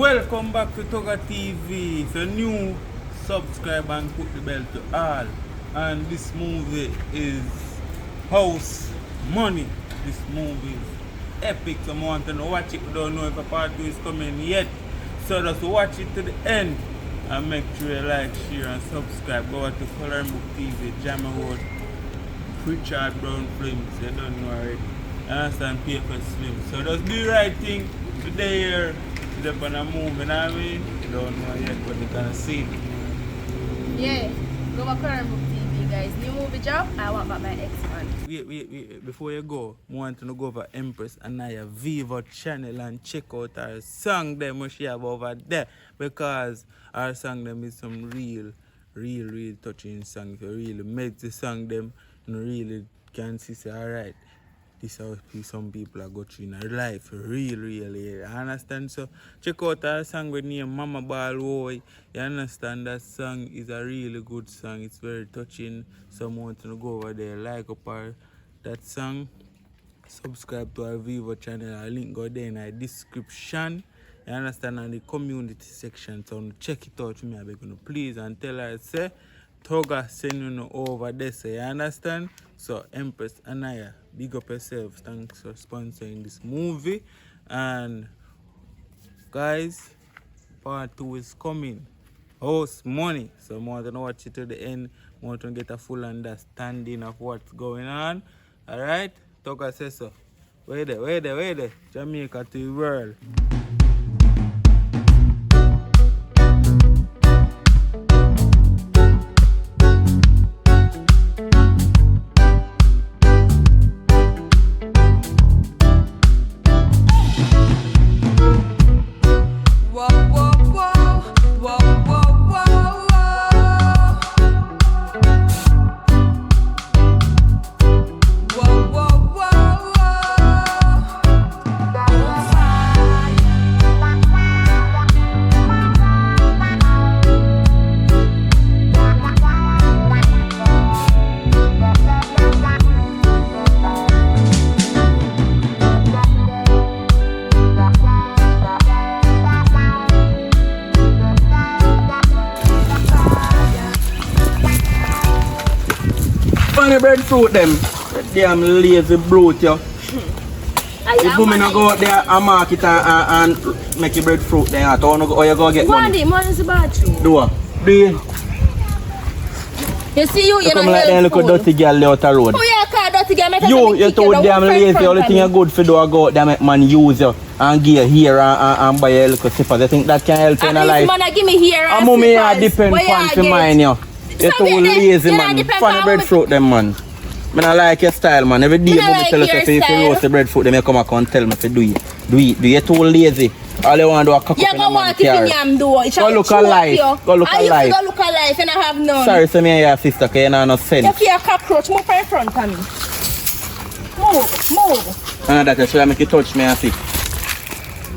Welcome back to Thuga TV. If you're new, subscribe and put the bell to all. And this movie is House Money. This movie is epic. Some want to watch it, we don't know if a part 2 is coming yet. So just watch it to the end and make sure you like, share and subscribe. Go to Coloring Book TV, JAMAICAN, Richard Brown Films, you don't know already. Understand, Paper Slim. So just do the right thing today here. It's up on a movie, you know what I mean? You don't know yet, but you can see it. Yeah, go back Coloring Book TV, guys. New movie job, I want back my ex-man. Wait, before you go, I want to go over Empress Anaya Viva channel and check out our song them which she have over there. Because our song them is some real touching song. If you really make the song them, you really can see, say, alright. This is how some people are going through in their life, really. You understand? So, check out our song with name Mama Ball Boy. You understand? That song is a really good song. It's very touching. Someone to go over there, like up our that song. Subscribe to our Vivo channel. Our link go there in the description. You understand? And the community section. So, check it out for me. I beg you, please. And tell her, say, Thuga send you over there. So, you understand? So, Empress Anaya, big up yourself. Thanks for sponsoring this movie. And guys, part 2 is coming. House Money. So, I want to watch it to the end. I want to get a full understanding of what's going on. Alright? Thuga says so. Wait there. Jamaica to the world. Funny breadfruit them. Damn lazy brute, yo. If women go out there and market and make your breadfruit there, or you go get money. Money is about you. Do you? You see you come like that, look a dirty girl out the road. Oh yeah, car dirty girl. You too damn lazy. The only thing you good for do is go out there make man use you and give you hair and buy a little slippers. I think that can help in a life. Man, give me hair and mommy depend on for mine, yo. You're too lazy, man. Funny breadfruit, them, man. I don't like your style, man. Every day, I tell you if you roast the breadfruit, then you come back and tell me if you do it. You're too lazy. All you want to do is cook up in a man's car. Go look alive. Go look alive. I used to go look alive and I have none. Sorry, so me and your sister, because you don't have no sense. You feel a cockroach, move in front of me. Move. And that should I make you touch me and see.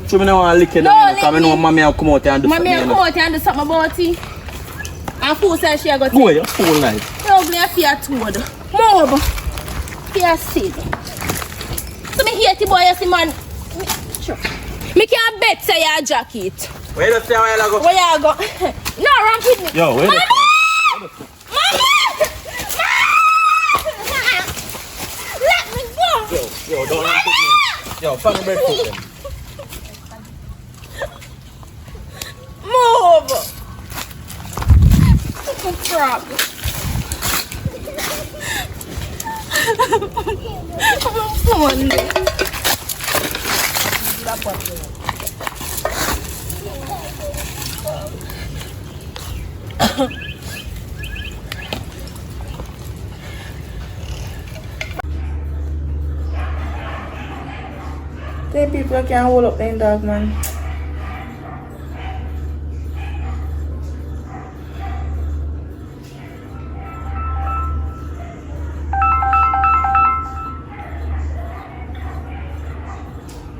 So I don't want to lick you down, because I know mommy will come out and do something. Mommy will come out and do something about it. And fool says she got boy, you're fool like. You're ugly and fear toad. Move. Fear seed. So me hate the boy, you see, man. Sure. Me can't bet say your jacket. Where you say where you go? Where you go? No, ramp with me. Yo, where you Mommy! Let me go. Yo, don't ramp with me. Yo, funny breadfruit them. Move. Frog. Them people can't hold up them dog, man.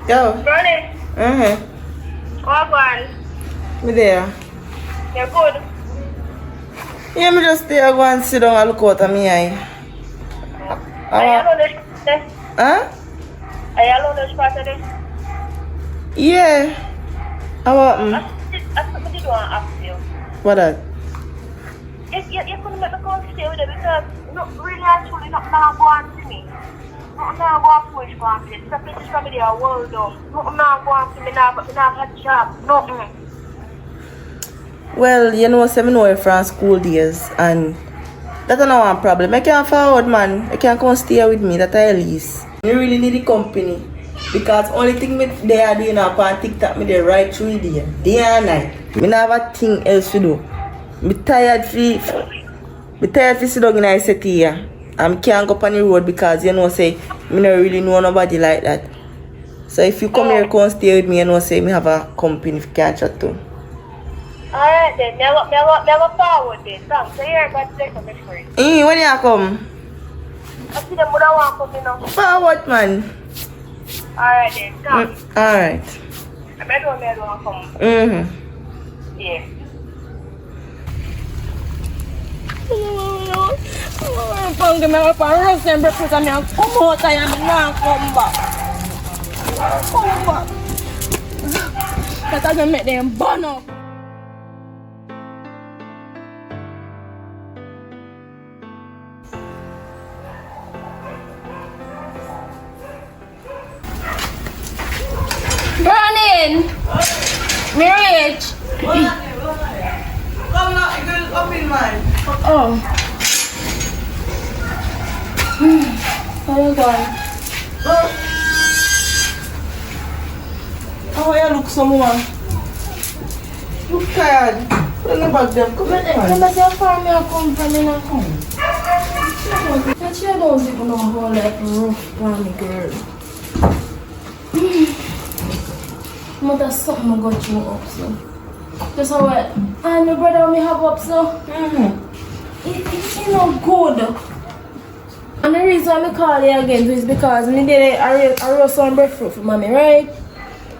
Yo. Running. What one? Me there. You're good. Yeah, me just there go and sit down and look out of me eye. Are you alone this part? Huh? Are you alone this part today? Yeah. How I did want to ask you. what that? You couldn't make me come stay with them because really actually not now go on to me. Not now go on to me go on to me. It's a family a world done. Not now go on to me now, but I have a job. Nothing. Well, you know, say me know you from school days and that's not one problem. I can't forward, man. I can't come stay with me. That's at least. You really need the company. Because only thing me they are doing up on TikTok, me they right through the day and night. Me not have a thing else to do. Me tired to sit down in a city here. I can't go up on the road because you know say me not really know nobody like that. So if you come here, come stay with me, you know say me have a company if you can't chat to. Alright then, me go forward then. Thanks. So here, but take a bit free. When you come? I see them would have want to come, you know. Forward, man. Alright then, thanks. Alright. I don't want to come. Yeah. Pang me up and roast them breakfast and me and come out and me not come back. Come back. That I gonna make them burn up. Burning! Me rich! Come now, you go up in man. Oh. How you going? How you look so more? Look tired. Bring me back them. Come here, man. Let me see how far me I come from me now come. That she don't even know how like rough on me girl. Mother something I got you up so. Just how what? And my brother me have up so. It's not good. And the reason I call you again is because I did a roast some breadfruit for mommy, right?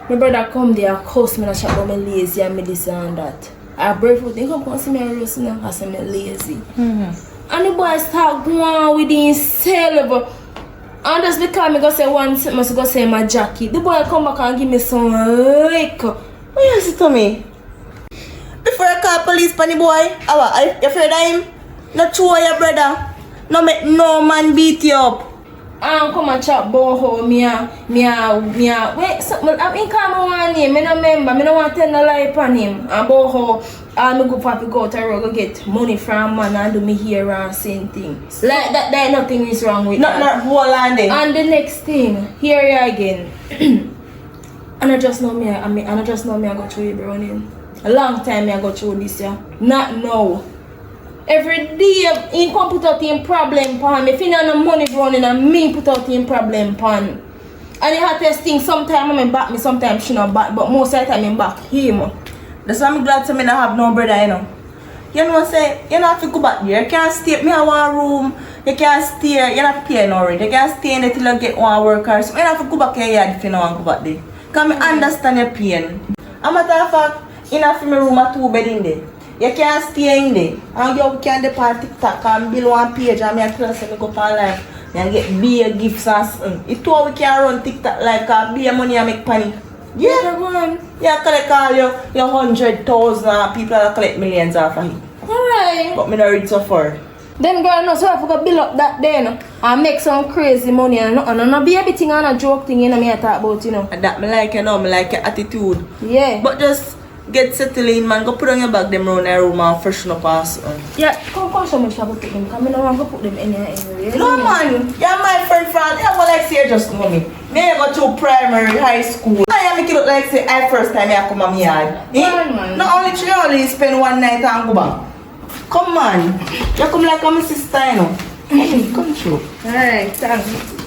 My brother come there and cuss me and chat about me lazy and me this and that. I breadfruit, they come see me and roast now and say me lazy. And the boy start going with himself. And just because I go say one thing, I go say my jacket. The boy come back and give me some liquor. What you say to me? Before I call police on the boy, you afraid of him? Not true, your brother. No make no man beat you up. And come and chat about how wait, so, I mean, call my name, I don't remember, I don't want to tell no lie upon him. About how I go papi go to road go get money from man and do me here and same things. Like that, there nothing is wrong with that. Not whole land. And the next thing, here you again. And I just know me, I go through it, running. A long time I go through this, yeah. Not now. Every day, he can put out in problem pan. If he not no money running and me put out in problem pan. And he had this thing, sometimes I back me, sometimes she not back, but most of the time I back him. That's why I'm glad to me not have no brother, you know. You know what I'm saying? You don't have to go back there. You can't stay, me have one room, you can't stay, you don't have to pay no rent. You can't stay in there till you get one worker. So you don't have to go back here yard if you don't want to go back there. Because I understand your pain. As a matter of fact, in a room a 2 bed in there. You can't stay in there. And you can depart TikTok and build one page and I tell you go for life. And get beer gifts and something. It's all we can run TikTok like beer money and make money. Yeah. You collect all your 100,000 people that collect millions off of it. Alright. But me not read so far. Then girl no, so I forgot build up that then and make some crazy money and no be everything and a joke thing, you know, me I talk about, you know. And that me like, you know, me like your attitude. Yeah. But just get settled in, man. Go put on your bag them round the room and freshen up and something. Yeah, come show me how to put them, because I don't want to put them anywhere. No man, you're my friend from, you know like say you just know me. Me I go to primary, high school. I make it look like say I first time I come on my yard. Man. Not only 3 only spend one night and go back. Come on. You come like my sister, you know. Come through. Alright, thanks.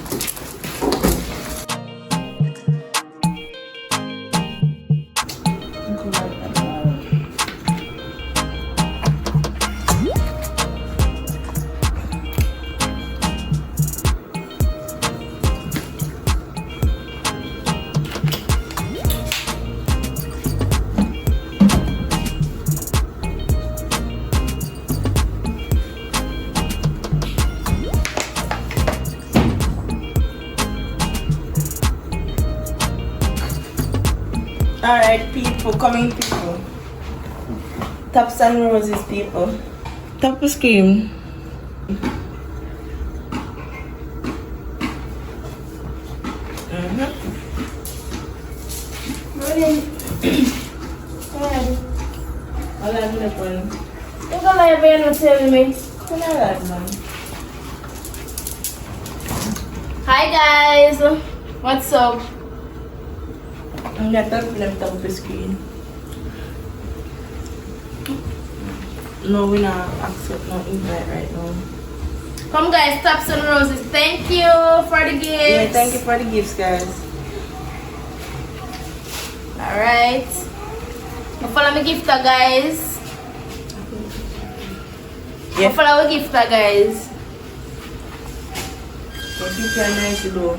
Alright people, people, coming people. Taps and roses, people. Tap the screen. Morning. I'll have it up on. You gonna live here and tell me? Come on, man. Hi guys. What's up? I'm gonna tap the screen. No, we not accept no invite right now. Come guys, taps and roses. Thank you for the gifts. Yeah, thank you for the gifts, guys. Alright. Follow me gifter guys. Yeah. Follow me gifter guys. What you can nice to do?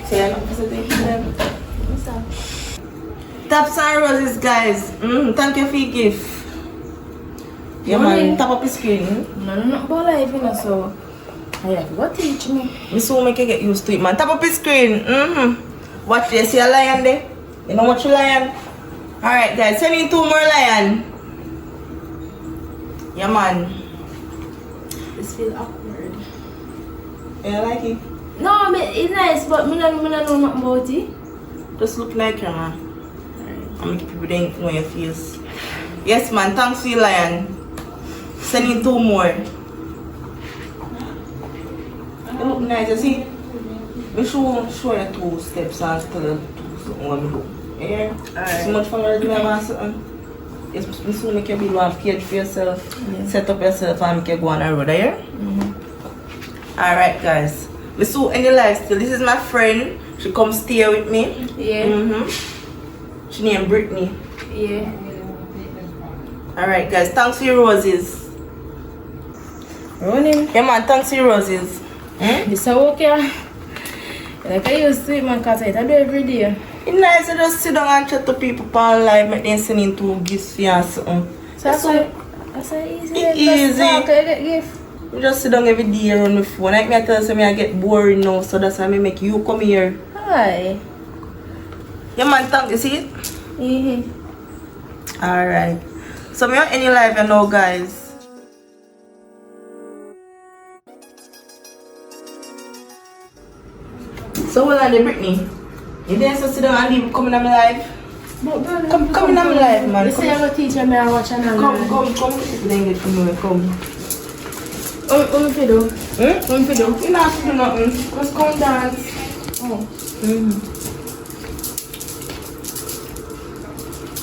Say I'm not thank them. What's up? Taps and roses, guys. Thank you for your gift. Yeah, man. Tap up the screen. No, but life, you know, so I have to go teach me. This will make you get used to it, man. Tap up the screen. Watch this. See a lion there? You know what you lion? Alright, guys. Send me 2 more lion. Yeah, man. This feel awkward. You like it? No, it's nice, but I don't know nothing about it. Just look like her, man. I'm making people think know your face. Yes, man. Thanks for your lion. Send in 2 more. You look nice. You see? We show you 2 steps and tell you what we do. Yeah? Alright. So much followers you have and something. Yes, we soon make you build one page for yourself. Yeah. Set up yourself and make you go on the road. Yeah? Alright, guys. We saw any live still. This is my friend. She come stay with me. Yeah. She named Brittany. Yeah. Alright, guys. Thanks for your roses. Running. Yeah, man. Thanks for your roses. This is okay. Like I used to, man, because I do every day. It's nice to just sit down and chat to people on live, make them send in 2 gifts for you and something. So that's easy. It's easy. Talk, I get gift. You just sit down every day around the phone. Like me, I tell you, I get boring now, so that's why I make you come here. Hi. Yeah, man. Thank you. See it? Alright. So, me on any live, you know, guys. So, well, on the Brittany. You didn't sit down and leave coming on my live? Come in on my live, man. You say I'm a teacher, me I watch and Come. Then get to know, come. What if you do? What if you do? You not have to do nothing. Just come dance. Oh.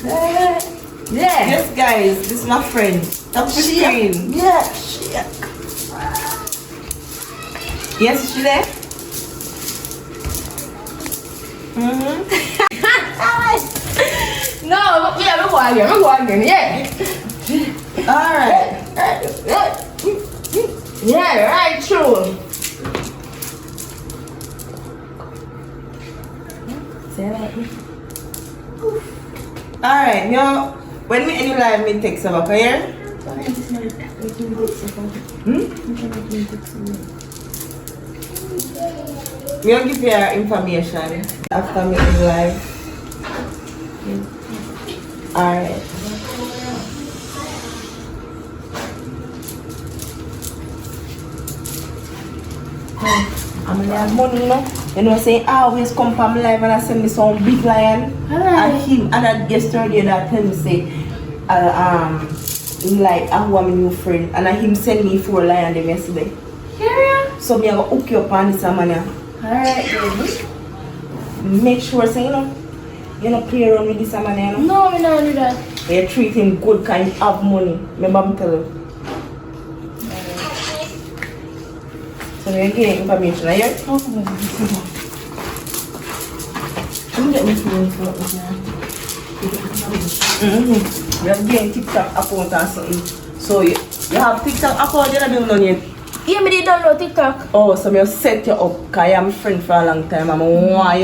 Yeah. Yes, guys, this is my friend. Tap the screen. Yeah. Yes, is she there? No, yeah, we're walking, yeah. Alright. Yeah, right, true. Say that. Alright, now, when me any live, me text her back, here? We'll give you our information after me in live. Alright. I'm gonna have money, you know. You know, saying I always come from live and I send me some big lion. And him, and I yesterday that tell me say, him like I want my new friend, and him send me 4 lion them yesterday. Yeah. So me I go hook you up on this man. Alright, baby. Make sure say you know play around with this man, you know. No, we don't do that. You treat him good, kind have money. Remember me tell you. So we get information here. I'm getting phone for it now. We have getting TikTok account or something. So you have TikTok account, you don't do none yet. Yeah, me did download TikTok. Oh, so me set you up because I'm a friend for a long time. I want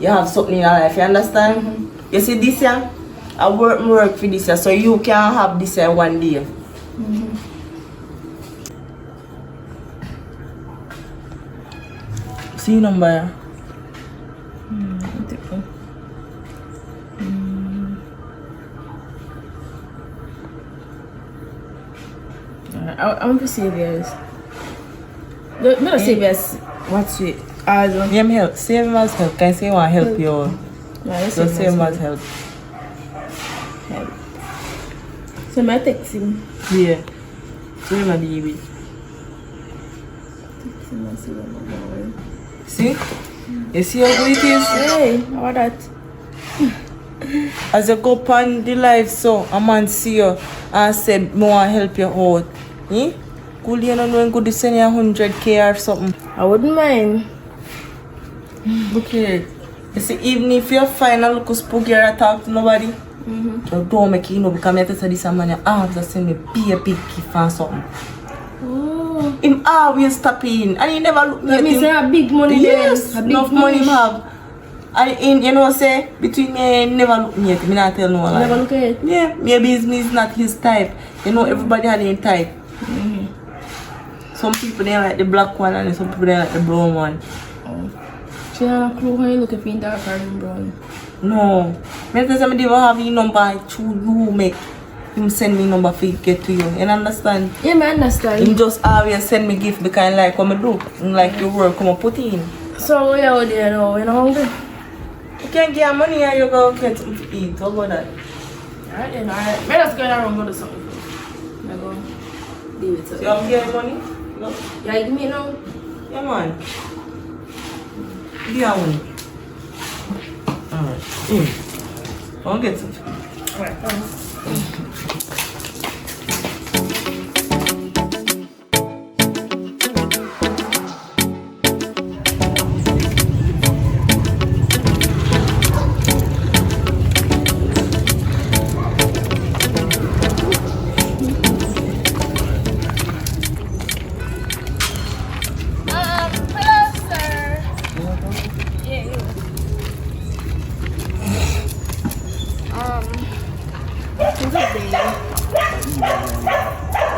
you have something in your life, you understand? You see this year, I work for this year, so you can have this year one day. See number. I want to save yours. Not save yours. What's it? Yeah, me help. Save him as help. Can I say I want to help you all? So save him as help. So I text him. Yeah. So him a baby. Text him and see what I'm doing. See? You see how good it is? Hey, how about that? As you go on the live, so a man see you and say, I want to help you out. Eh? Could you know could send you 100k or something? I wouldn't mind. Look here. You see, even if you're fine and look spooky or talk to nobody, don't make it, because I tell this man, to send me be a big gift or something. Oh. Him always stop in and he never look me. That means I have big money. Yes, then. enough money him have. And in, you know, say, between me and never look me at me, not tell no lie. Never look at it? Yeah, maybe it's not his type. You know, everybody had their type. Some people they like the black one and some people they like the brown one. Oh. She have a clue how you look at in dark or in brown. No. Me tell somebody will have your number to you make him send me number for get to you. You understand? Yeah, I understand. Him just always send me gift because like what I do. Like your work come put in. So we out there now, you know hungry? You can't get money and you go get something to eat. How about that? Alright then, alright. Let us go around and go do something. I go leave it to So you have get money? No? Yeah, give me now. Yeah man. Give you money. Alright. I'll get something. Alright, thanks.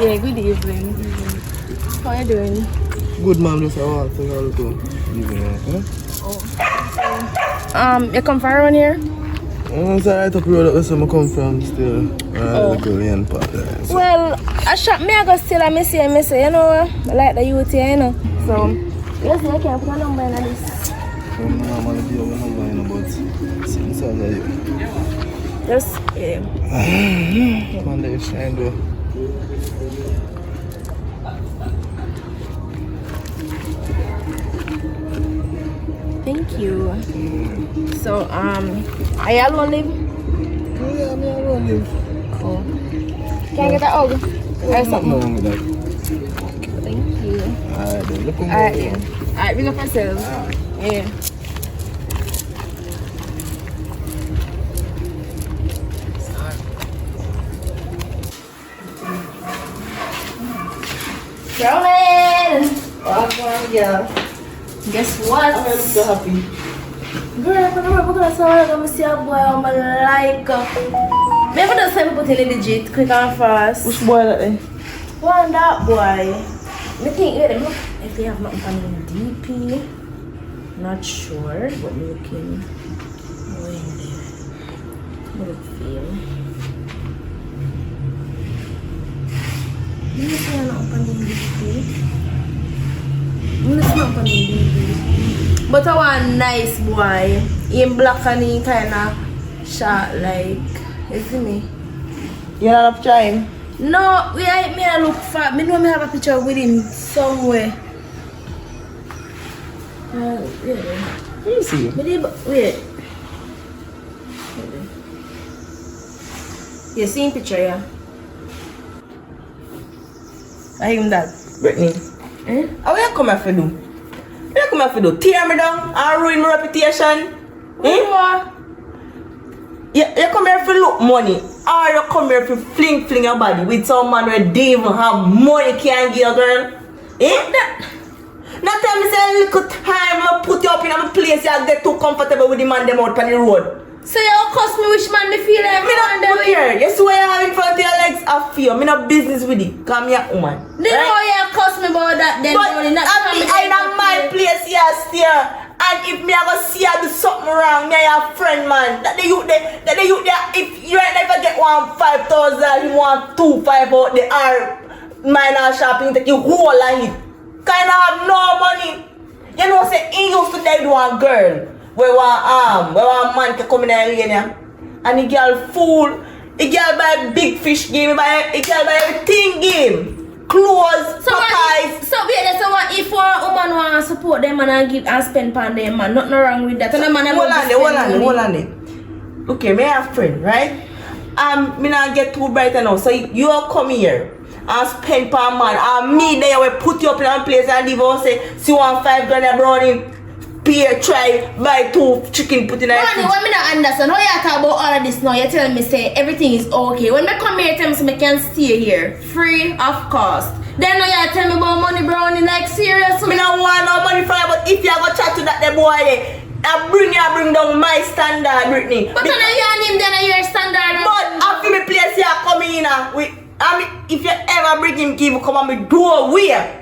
Yeah, good evening. How are you doing? Good, ma'am. Just a walk to go. You come from around here? It's alright up the road that's where I come from still. Go in part there. Well, I shop me I go still and I say, you know, I like the youth here, you know. So, you see, I can't put a number in this. I'm going to give you a number in about 6 hours of you. Just, yeah. Come on, there, shine though. Thank you. So, are you alone live? Yeah, I'm alone live. Oh. Can I get that over? Or something? No wrong with that. Thank you. Alright, then. Look Alright, yeah. Alright, bring up yourself. Yeah. Roland! Yeah. Guess what? I'm so happy. Girl, I'm gonna see a boy I'm like. Maybe that's time put in legit, quick and fast. Which boy that is? One that boy. Me think look if they have nothing on DP. Not sure, but looking. Go in there. Look feel. Let me see nothing on DP. Let's not on DP. But I want a nice boy. In black and he kinda short like, you see me? You not have time? No, me I look for. Me know me have a picture with him somewhere. Yeah. Let me see. Wait. You seen picture, yeah? I him that. Brittany. How you come here for do? What you come here for do? Tear me down and ruin my reputation? You come here for look money, or you come here for fling your body with some man who don't even have money can give a girl? Not tell me say little time I put you up in a place you get too comfortable with the man them out on the road. So you cost me which man me feel like Me not look here. You see what you have in front of your legs of fear. Me not business with it. Come here, woman. Then how you cost me about that then But money not I not my place here still. And if me I go see you do something wrong, me I have friend man. That the youth there, if you ain't never get 1,500, you want 2,500 out there, or minor shopping, take you whole of it. Kind of have no money. You know, say he used to date one girl where one man can come in there and the girl fool. The girl buy big fish game, the girl buy everything game. Clothes, pies. So if one woman want to support them and give and spend on them, man, nothing wrong with that. Hold on there. Okay, me have friend, right? Me not get too bright now. So you come here and spend per man. And me there will put you up in a place and leave and say, see 1 5 grand a brownie. Pay, try, buy 2 chicken, put in a Brownie, what me not understand? How you talk about all of this now? You telling me say everything is okay. When me come here, tell me say I can stay here. Free of cost. Then now you tell me about money, Brownie, like seriously? Me not want no money from you, but if you go chat to that boy there, I bring down my standard, Brittany. But then you and him then your standard. But after me place here come in if you ever bring him, give come on me door where?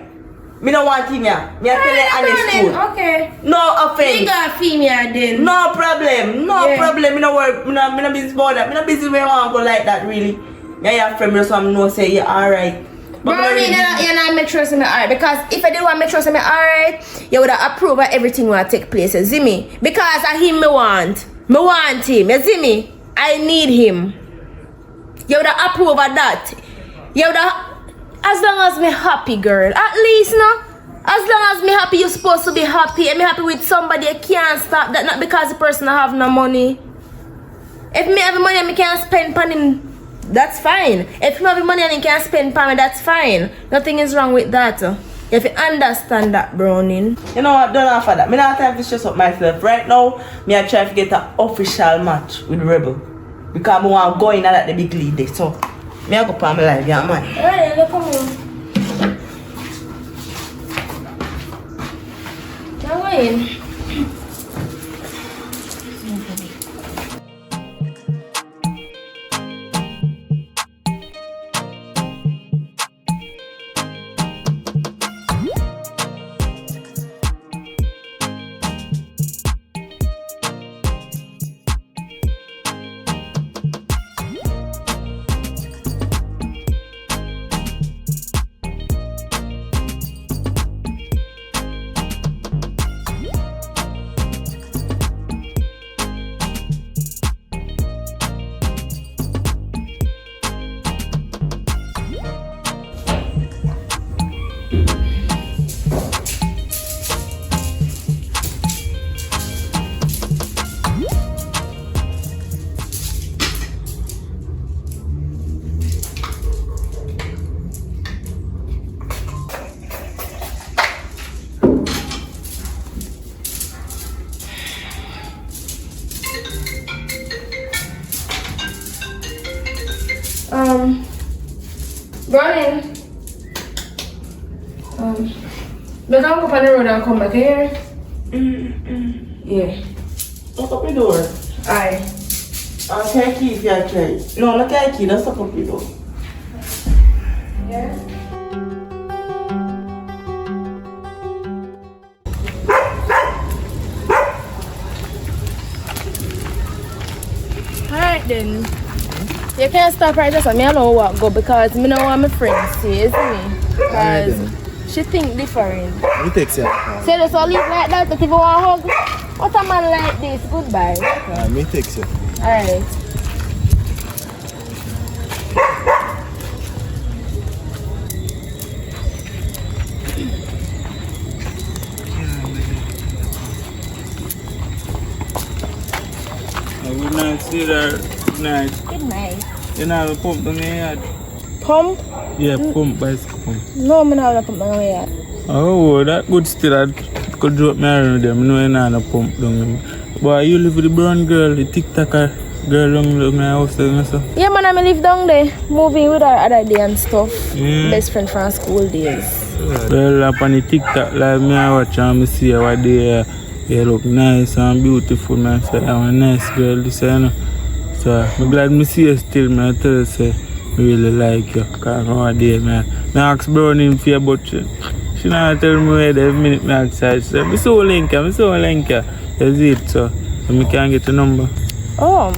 Me don't want him here. Me tell you honest truth. Okay. No offense. You got a female then. No problem. No problem. Me no work. Me no business about that. Me no business where I want to go like that really. Yeah, your friend so I'm no say you alright. Brownie, you're not make sure me alright. Because if I didn't want to make sure me alright, you would have approved of everything will take place. You see me? Because of him me want. Me want him. You see me? I need him. You would have approved of that. You would have, as long as me happy, girl. At least, no? As long as me happy, you're supposed to be happy. And me happy with somebody, I can't stop that. Not because the person have no money. If me have money and me can't spend on him, that's fine. If you have money and you can't spend on me, that's fine. Nothing is wrong with that. You have to understand that, Browning. You know what? Don't offer that. Me not have time to stress up myself. Right now, me I try to get an official match with Rebel. Because I want to go in at the big league day. So, me I go for my life, yeah, man. Alright, look come on. Come in. Browning. But I'll go up on the road and come back here. Yeah. Lock up the door. Aye. I'll try key if you try. No, not try key, let's lock up the door. Yeah. Alright then. You can't stop right there, so I don't want to go because I don't want my friends to see, isn't me? Because she think different. You text her. So just all leave like that, if you want to hug, what a man like this? Goodbye. Me text you. Alright. I would not see that. Nice. Good night. You know have a pump down your yard? Pump? Yeah, pump, bicycle pump. No, I don't have a pump down my yard. Oh, that good still. I could drop me around them. No, you have a pump down. But you live with the brown girl, the TikToker girl down my house. Yeah, man, I live down there. Moving with her other day and stuff. Yeah. Best friend from school days. Well, up on the TikTok, like me, I watch and I see how they look nice and beautiful. Man, say, I'm a nice girl, this, you know. So, I'm glad I see you still, man. I tell you, say, I really like you. Because I'm there, man. I ask Brownie for you, but she not tell me where every minute I ask her. She said, I'm so link you. That's it, so I can get your number. Oh,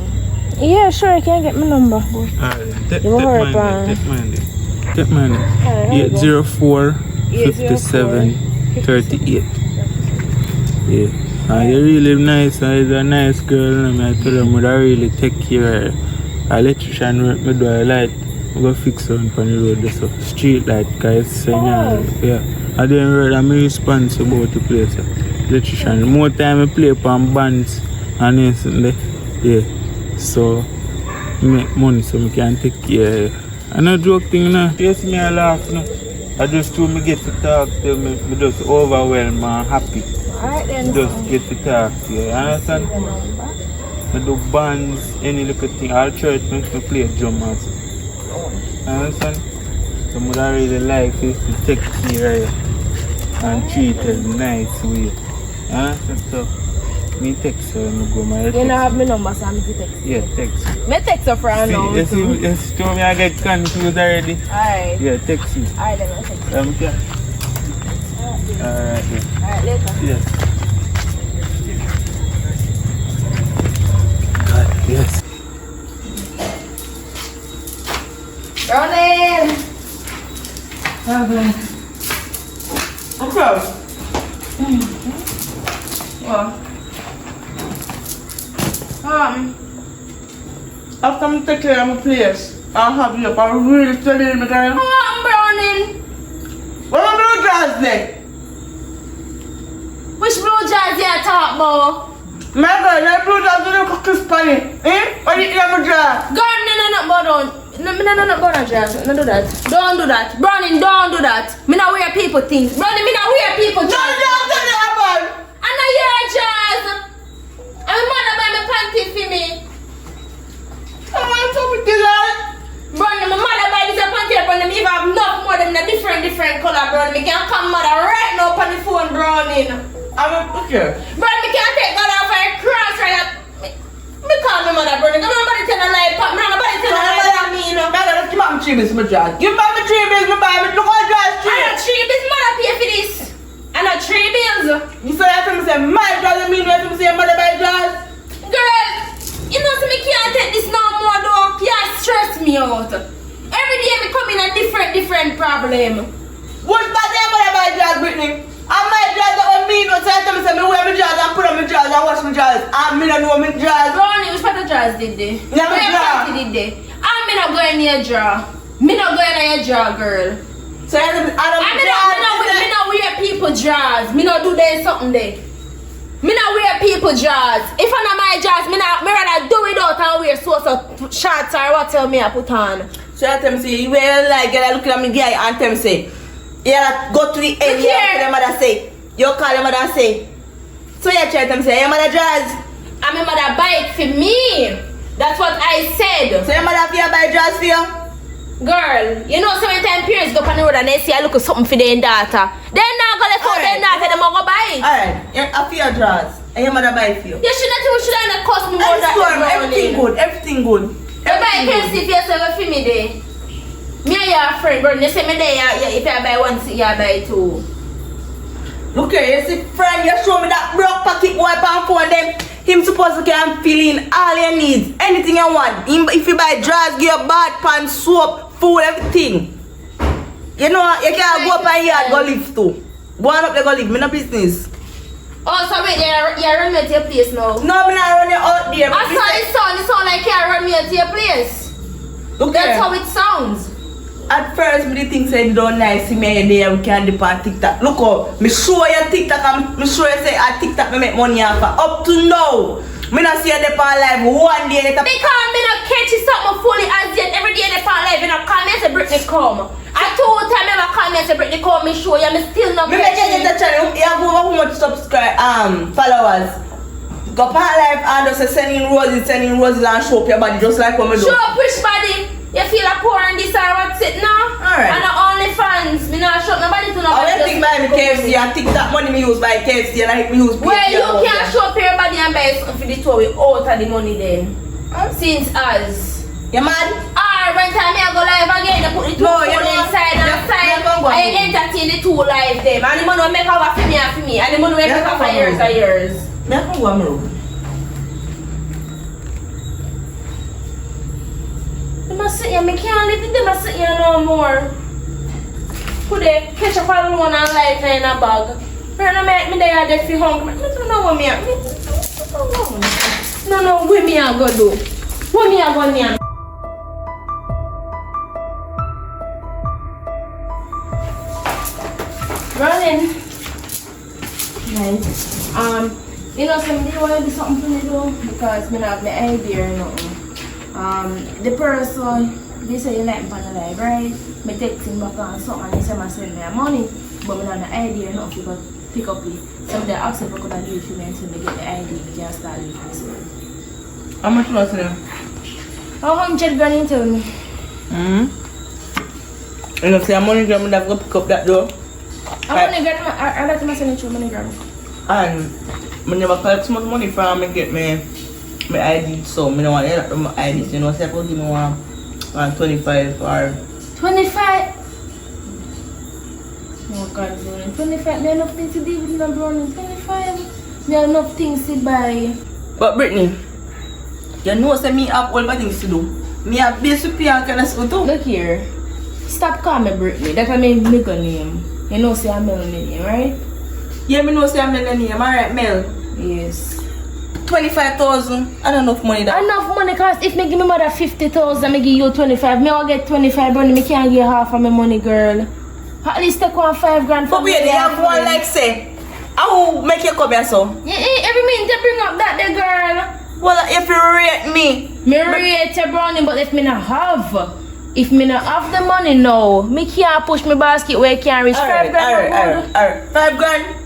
yeah, sure, I can get my number. Alright, take mine. mine. Take mine. 804 57 38. Yeah. You're really nice. You're a nice girl. And I tell them I really take care of her. Electrician work me do a light. I go fix her on the road. So street light guys saying yeah. I didn't read I'm responsible to play so. Electrician. More time I play upon bands and instantly. Yeah. So I make money so I can take care of her. And no joke thing now. You see me I laugh now. I just do me get to talk to me just overwhelmed and happy. Alright then. Just get to talk to you. You understand? I do bands, any little thing. All church makes me play drum also. You understand? So what I really like is to take care of you and treat her nice way. You understand? So me text her and go my You don't have my number, so I'm going to text you. Yeah, text. Me text her for her now. Yes, told me I get confused already. Alright. Yeah, text you. Alright then, I'll text you. Okay. Alright then. Alright, later. Yes. God, yes. Rolling! Okay. Okay. Well, after I take care of my place, I'll have you up. I really study in the time. Oh, I'm browning. What am I blue jazz then? Which blue jazz you talk about? My God, that blue jazz is a cookie Spanish. What do you have a jazz? God, no, go down. No, go down, jazz. No, do that. Don't do that. Browning, don't do that. Me not wear people things. Browning, me not wear people jazz. Don't jazz in the apple. I know you're a jazz. I'm mother buy my panty for me. I want to be delighted. Browning, my mother buy this panty for me. Even have enough more than a different color, Browning. Me can't come mother right now on the phone, Browning. I'm a picture. Browning, me can't take God off her cross right up. Me call my mother, Browning. Nobody tell a lie, Pop. Nobody tell a lie about me, you know. Let's give me 3 bits, my jazz. Give me 3 bits, my baby. Look how jazz I know 3 bills, mother pay for this. I know 3 bills. You say that to me, say, my jazz, I mean, you have to say, mother by jazz. Girl, you know, so me can't take this no more, though. Can't stress me out. Every day me come in a different problem. What's bad there, mother by jazz, Brittany? And my jazz that was me, no say to me, say, me wear my jazz and put on my jazz and wash my jazz. And me don't know my jazz. Brownie, which part of jazz did they? Yeah, my Where jaw. party did they? And me not going near your jaw. Me not going near your jaw, girl. So I don't Me not wear people jaws. Me not do there something there. Me not wear people jaws. If I not my jaws, me rather do it out and wear so shorts or what tell me I put on. So I tell me, say, you wear like, girl, look at me guy and tell me, say, yeah, go to the end, Look you here. your mother say, you call your mother say. So you tell them, say, your mother jazz. And my mother buy it for me. That's what I said. So your mother feel buy jazz for you? Girl, you know so many times parents go on the road and they say I look at something for their daughter. They not go left out their daughter, they go buy it. Alright, I feel your jazz. And your mother buy it for you. You should not cost me more than Everything good, everything good. You buy expensive yourself for me there. Me and your friend, bro, they say me there, if I buy one, you buy two. Look here, you see friend, you show me that broke pocket wipe and phone them. Him supposed to can fill in all your needs, anything you want. If you buy drawers, give you bath, pants, soap, food, everything. You know, you can go up and yard, go live too. Go on up there, go live, me no business. Oh, so wait, you run me to your place now? No, me not run you out there. I saw it sound like you run me to your place. Look That's here. how it sounds. At first, me think say you don't nice see me there we can dip on TikTok. Look how me show you TikTok and me show you say at TikTok me make money off. Up to now, me not see you dip on live one day. Because me not catch something fully as yet. Every day they fall live, you know, call me and say Britney come. I told time ever call me and say Britney come, me show you, me still not Me catch make the channel. You have over how much followers. Go on live and just sending roses and show up your body just like what me do. Show up which body? You feel like pouring this or what's it now? Alright. And the only fans, me not show nobody to I nobody. don't think buy me KFC and TikTok money me use buy KFC and I me use Well, you PayPal. can't show up your body and buy something for the tour without the money then. Since us. You mad? When time I go live again, I put the two No, phone you know, inside and side. never go I on. entertain the two live them. And the money will make over for me and for me. And the money will make Never over for go on. years and years. Me I can go on my room. You must sit here, I can't live with them, I sit here no more. put it, catch up all one and light in a bag. But no make me there get feel hungry. I don't know what me a. No, what me a go do? What me a go nyan? Running. Nice. You know, somebody want to do something for me though, because me not have my idea or nothing. The person, they say you like me on the live, right? Me text him back on something and he say I send me money, but me not have the idea or nothing to pick up it. So they ask if I could do it for me until me get the idea, we can start doing it. How much was it? 100 grand you tell me. And if say money gram, I have to pick up that door. How many grand? I like to send it to money gram. And I never collect so much money from me get my ID, so I don't want to end my ID. So you know, so I could give me one 25 or 25. Oh God, 25. Me have enough things to do with my brownie. 25. Me have enough things to buy. But Brittany, you know, say me have all my things to do. Me have bills to pay and kind of stuff too. Look here. Stop calling me Brittany. That's my middle name. You know, say I'm middle name, right? Yeah, me know say I'm the name, alright, Mel. Yes. 25,000. I don't know enough money that. Enough money, cause if me give me mother 50,000, me give you 25. Me all get 25, but me can't give half of my money, girl. At least take 5 grand for But me. wait, they have one like say, I will make you come here so. Yeah, every minute you bring up that there, girl. Well, if you rate me. Me rate your brownie, but if me not have. If me not have the money now, me can't push my basket where I can't reach. 5 grand. Alright. 5 grand.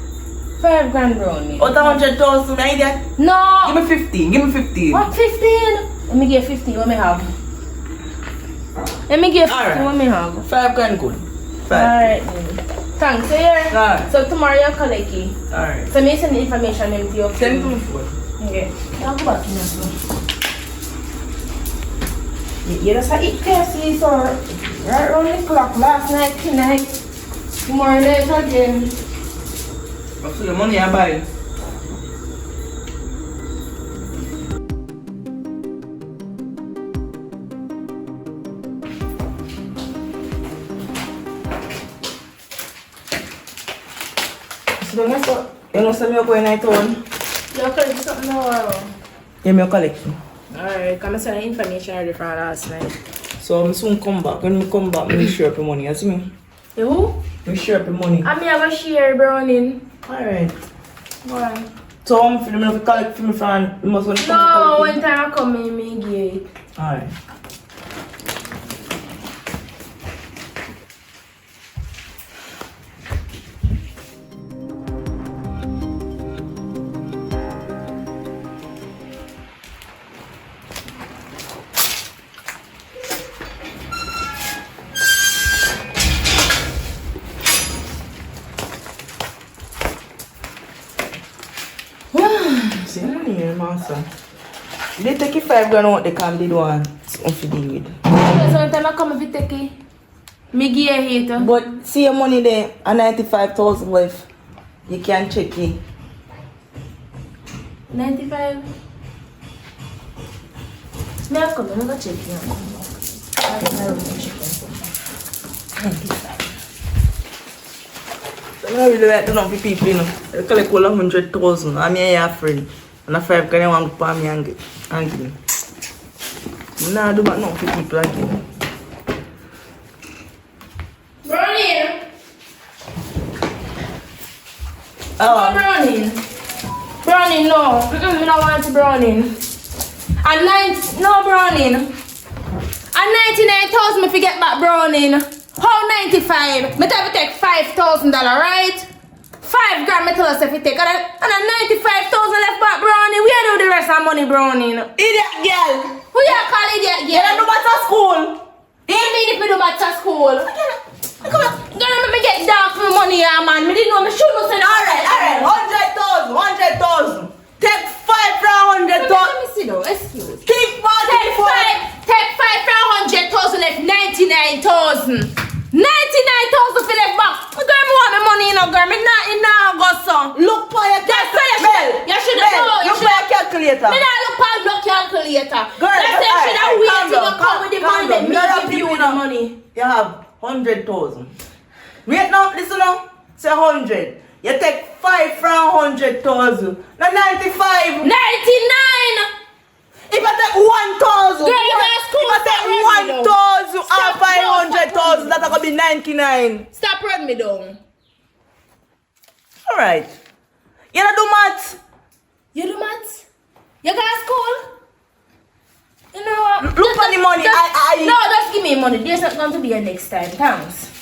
5 grand brownie. Out of 100,000, I get. No. Give me 15. Give me 15. What 15? Let me get 15. What me have? Let me get 15. What me have? 5 grand good. 5. Alright. Thanks. So yeah. Alright. So tomorrow you collect it. Alright. So me send the information into your phone. Send it to me phone. Okay. I'll go back in your phone. You just had it carefully, so right around the clock last night, tonight, tomorrow night again. What's your money I buy? So that's what you know, so me going night on. You're collecting something now? Yeah, me collection. Alright, come and send the information already from last night. So I soon come back. When I come back, I share up your money. You see me? You who? I share up your money. I mean, I have a share browning. Alright. Why? So I'm feeling me collect from my friend. You must want to come No, collect one time I come in, me give it. Alright. See money here, master. They take you 5 grand out, they can't do one. Something to deal with. So one time I come if you take it, me give you it. But see your money there, and 95,000 left. You can check it. 95. Me I come, I'm gonna check it. I don't check it. 95. I don't really like to know for people, you know. I collect all 100,000. I'm your friend. And a 5 grand I want to pay me and give me. I don't do that for people again. Brownie! Oh. Brownie! Brownie, no. I don't want brownie. And no brownie. And 99,000 if you get back brownie. How 95? Me tell you take $5,000, right? 5 grand me tell us if you take. And 95,000 left back brownie. We do the rest of money brownie. Idiot girl! Who you call idiot girl? You don't do better school! What do you mean if me do better school? Come on. Girl, let me get dark for money, yeah, man. Me didn't know me should have said. Alright. 100,000. Take 5 from 100,000. Let me see though. Excuse. Keep Take 5 from 100,000 left 99,000. 99,000 for left back. Girl, me want my money, you know, girl. Me not go so. Look for your calculator. You should have. Look for your calculator. Me not look for your calculator. Girl, you should have waited to come with the money. Let me give you the money. You have 100,000. Wait now, listen now. Say 100. You take 5 from 100,000. No 95. 99! If I take 1,000. Girl, you go to school, If I take 1,000 and 500,000, that's gonna be 99. Stop running me down. Alright. You don't do maths. You do maths? You go to school? You know what? Look for the money. No, just give me money. There's not going to be a next time. Thanks.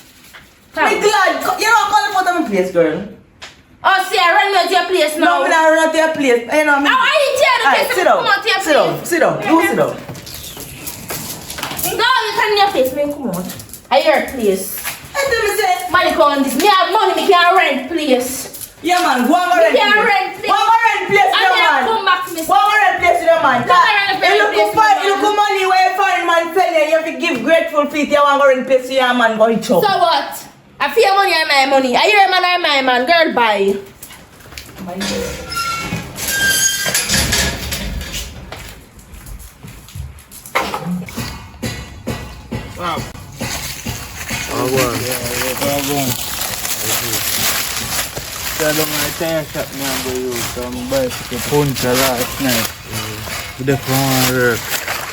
I'm glad. You know, call me out of my place, girl. Oh, see, I run me out to your place now. No, I'm not run out to your place. You know, Oh, I didn't tell you the place. sit down. Come out to your Sit down. place. Sit down. You sit down. No, you can't in your place. Man, come out. I hear place. And then me say, Money come on this. Me have money. Me can't rent place. yeah, man, go and go rent can't place. rent place. Go and go rent place with your man. Come back to me. Go and go rent place with your man. Go and rent place You with look your man. money where you find man tell you have to give grateful feet. You want to go rent place with your man, go each up. So what? I feel money or my money. I hear man or my man. Girl, bye. Wow. Oh, go on. Tell them I tire shop me and go use some bicycle punch last night. With the phone work.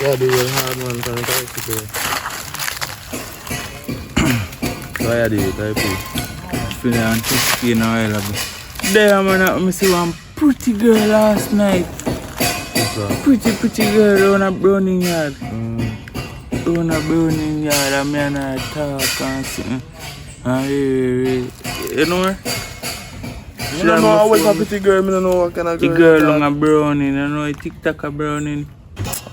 Yeah, they will hard man from the bicycle. So I did it, I pay. Feeling on 15 hours ago. There man, I see one pretty girl last night. Pretty girl on a browning yard. On a browning yard, and me and her talk and sitting. And you know her? I don't know what's a pretty girl, I don't know what kind of The girl. girl on a browning, you know, a TikTok a browning.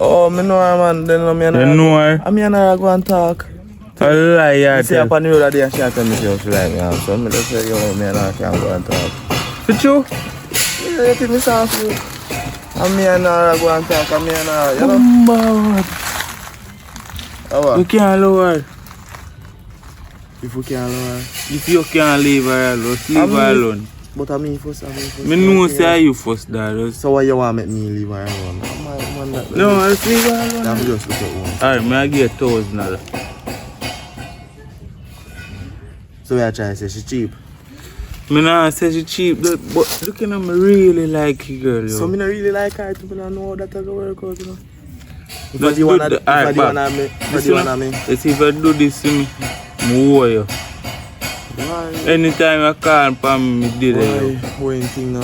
Oh, I know her, man. Then me and her. You know her? I mean, I go and talk. A liar. I see up on the road there, she tell me she like me. So I just say, yo, me and her can go and talk. For true? Yeah, you think me soft you. And me and her go and talk, and me and her, you know? Bombard. Oh, You can't lower her. if we can allow her. If you can't leave her alone, just leave her alone. But I mean first, Me know say you first, dad. So why you want to make me leave her alone? Man, that, No, just leave her alone. I'm just look at one. Alright, me I give you $1,000. So I try to say she cheap. Me nah say she cheap, but look at me really like you, girl. Yo. So me not really like her, to me not know that I go work out, you know. If Just you do wanna, the- if alright, you Bob. wanna me, if Listen, you wanna me. let's see if I do this to me. I owe you. Anytime I call for me, did it. Why thing now?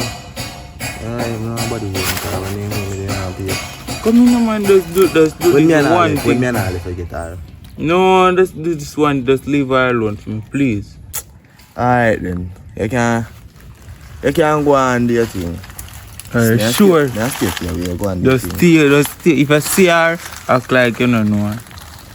I'm nobody waiting for when you know me, they don't pay. Come in, man, just do When me this and one her, thing. when me and her, if I get her. No, just do this one, just leave her alone for me, please. Alright then, you can go and do your thing. Sure. I'm scared for you, go and do your Just thing. stay. If I see her, act like you don't know her.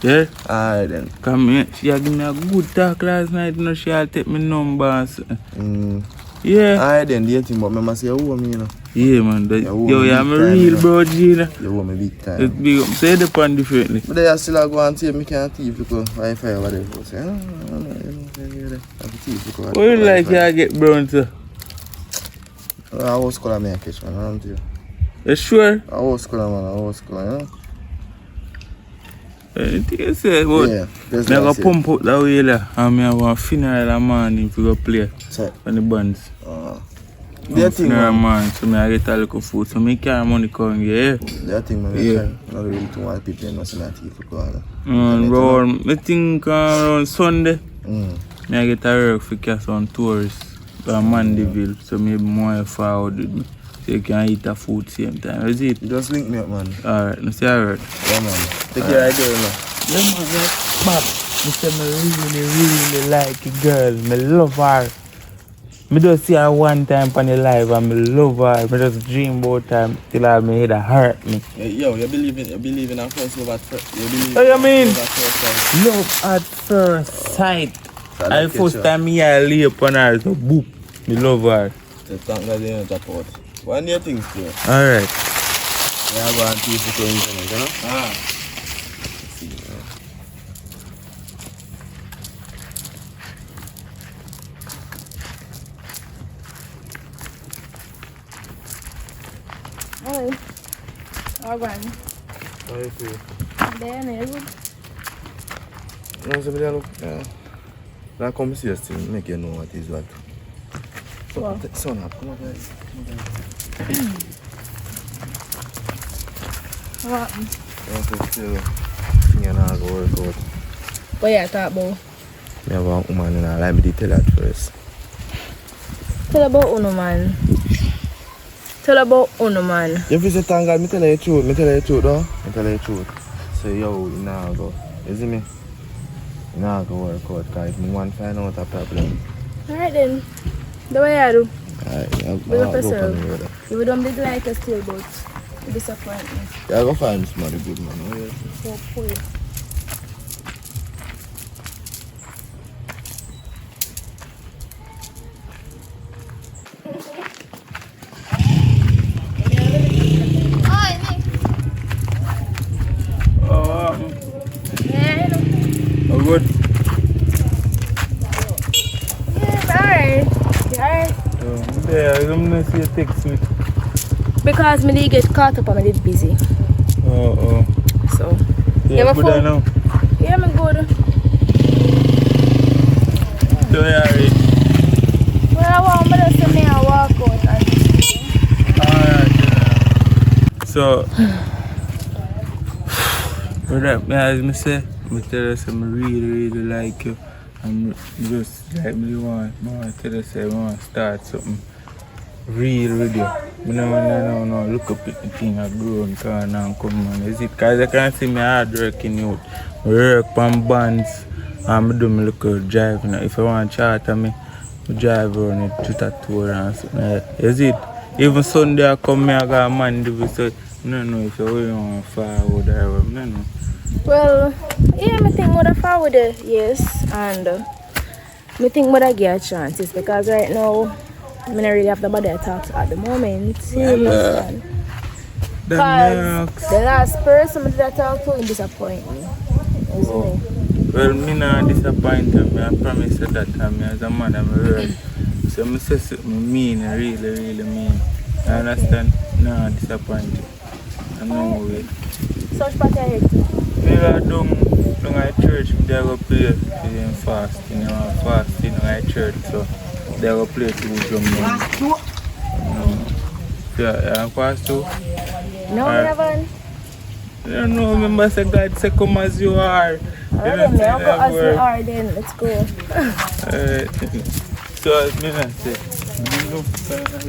Yeah? Alright then. Come here. She had given me a good talk last night, you know, she had take me number and something. Yeah. Alright then, do your thing, but I must say you owe me, you know. Yeah, man. Yo, me I'm a big time, real you know. bro, Gina. You owe me big time. Let's big up. Say the pan differently. But they still go and take me can't thief because Wi-Fi over there. So say, you know, I have to thief because What you like you get brown to? I was calling me a catch, man, aren't you? You sure? I was calling, man, I was calling, you know? Anything you say, but Yeah, that's me what I go say. pump up that way there, and me have a funeral in the morning to go play So, on the bands. their thing, Funeral man. man, so me I get a little food, so me carry money come here. Their thing, man, Yeah. not really too much people in us in that thief because, Around, I think around Sunday, Mm. me I get a work for catch on tourists from Mandeville, so maybe more forward with me. So you can eat the food same time. Is it? Just link me up, man. Alright, no say alright. Yeah, man. Take care of girl, man. Yeah, man, like, Bob, me say me really like a girl. Me love her. Me just see her one time on the live and me love her. Me just dream about her till her me head hurt me. Yo, you believe in a first love at first? You believe What you mean? love at first sight? Love at first sight. So And like first it, time me I lay upon her, so boop, me love her. So thank God you don't drop out. What do you think, bro? Alright. Yeah, go and thief for internet, you know? Oi. Agora. Sorry for you. There, né? No, somebody look. Yeah. Now come see us to make you know what is what. Wow. Son up, come on guys. What? I want to you know go work out. What you talk about? Me have a woman and I let me tell that first. Tell about Uno man. Tell about Uno man. If you say thank God, me tell you the truth, though. Me tell you the truth. So yo, you now go. You see me? You now go work out because me want to find out a problem. Alright then. The way I do. Alright, I'll Big up go yourself. from there. If you don't like us still, but you disappoint me. Yeah, I'll go find somebody good man. Oh, yeah. So poor. Oh, good. Yeah, alright. Alright. Yeah, I'm gonna see you text me. Because me did get caught up and I did busy. Oh. So. Yeah, my good phone? now. Yeah, I'm good. So, yeah, right. Well, I want to send me a walk out and Alright, yeah. So, with that, as I say, I tell you say I really like you. I'm just like me want to tell you say I want to start something real with you. No, look up at the thing I grow and come and come on. Is it? Because I can see me hard working out. I work on bands and I do my little driving. If I want to charter me, I drive around it to that tour and something like that. Is it? Even Sunday I come here, I got a man do it, so I don't know if you really want to forward or whatever. I don't know. well, yeah, I think more forward, yes, and I think more get a chances because right now I don't really have nobody to talk to at the moment. You understand? Because the last person I did talk to disappointed me. Oh. Well, me not disappointed me. I promise you that time as a man I'm real. So I say something mean, really mean. I understand? No, disappointed. I know way. Such part I hate. Me down at church, they go play in fasting, fasting at church, so they go play to drum. Yeah, fast too. No, I haven't. I don't know, remember say God say come as you are. Alright, then, I'll go as we are then. Let's go. So as me not say, you look kind of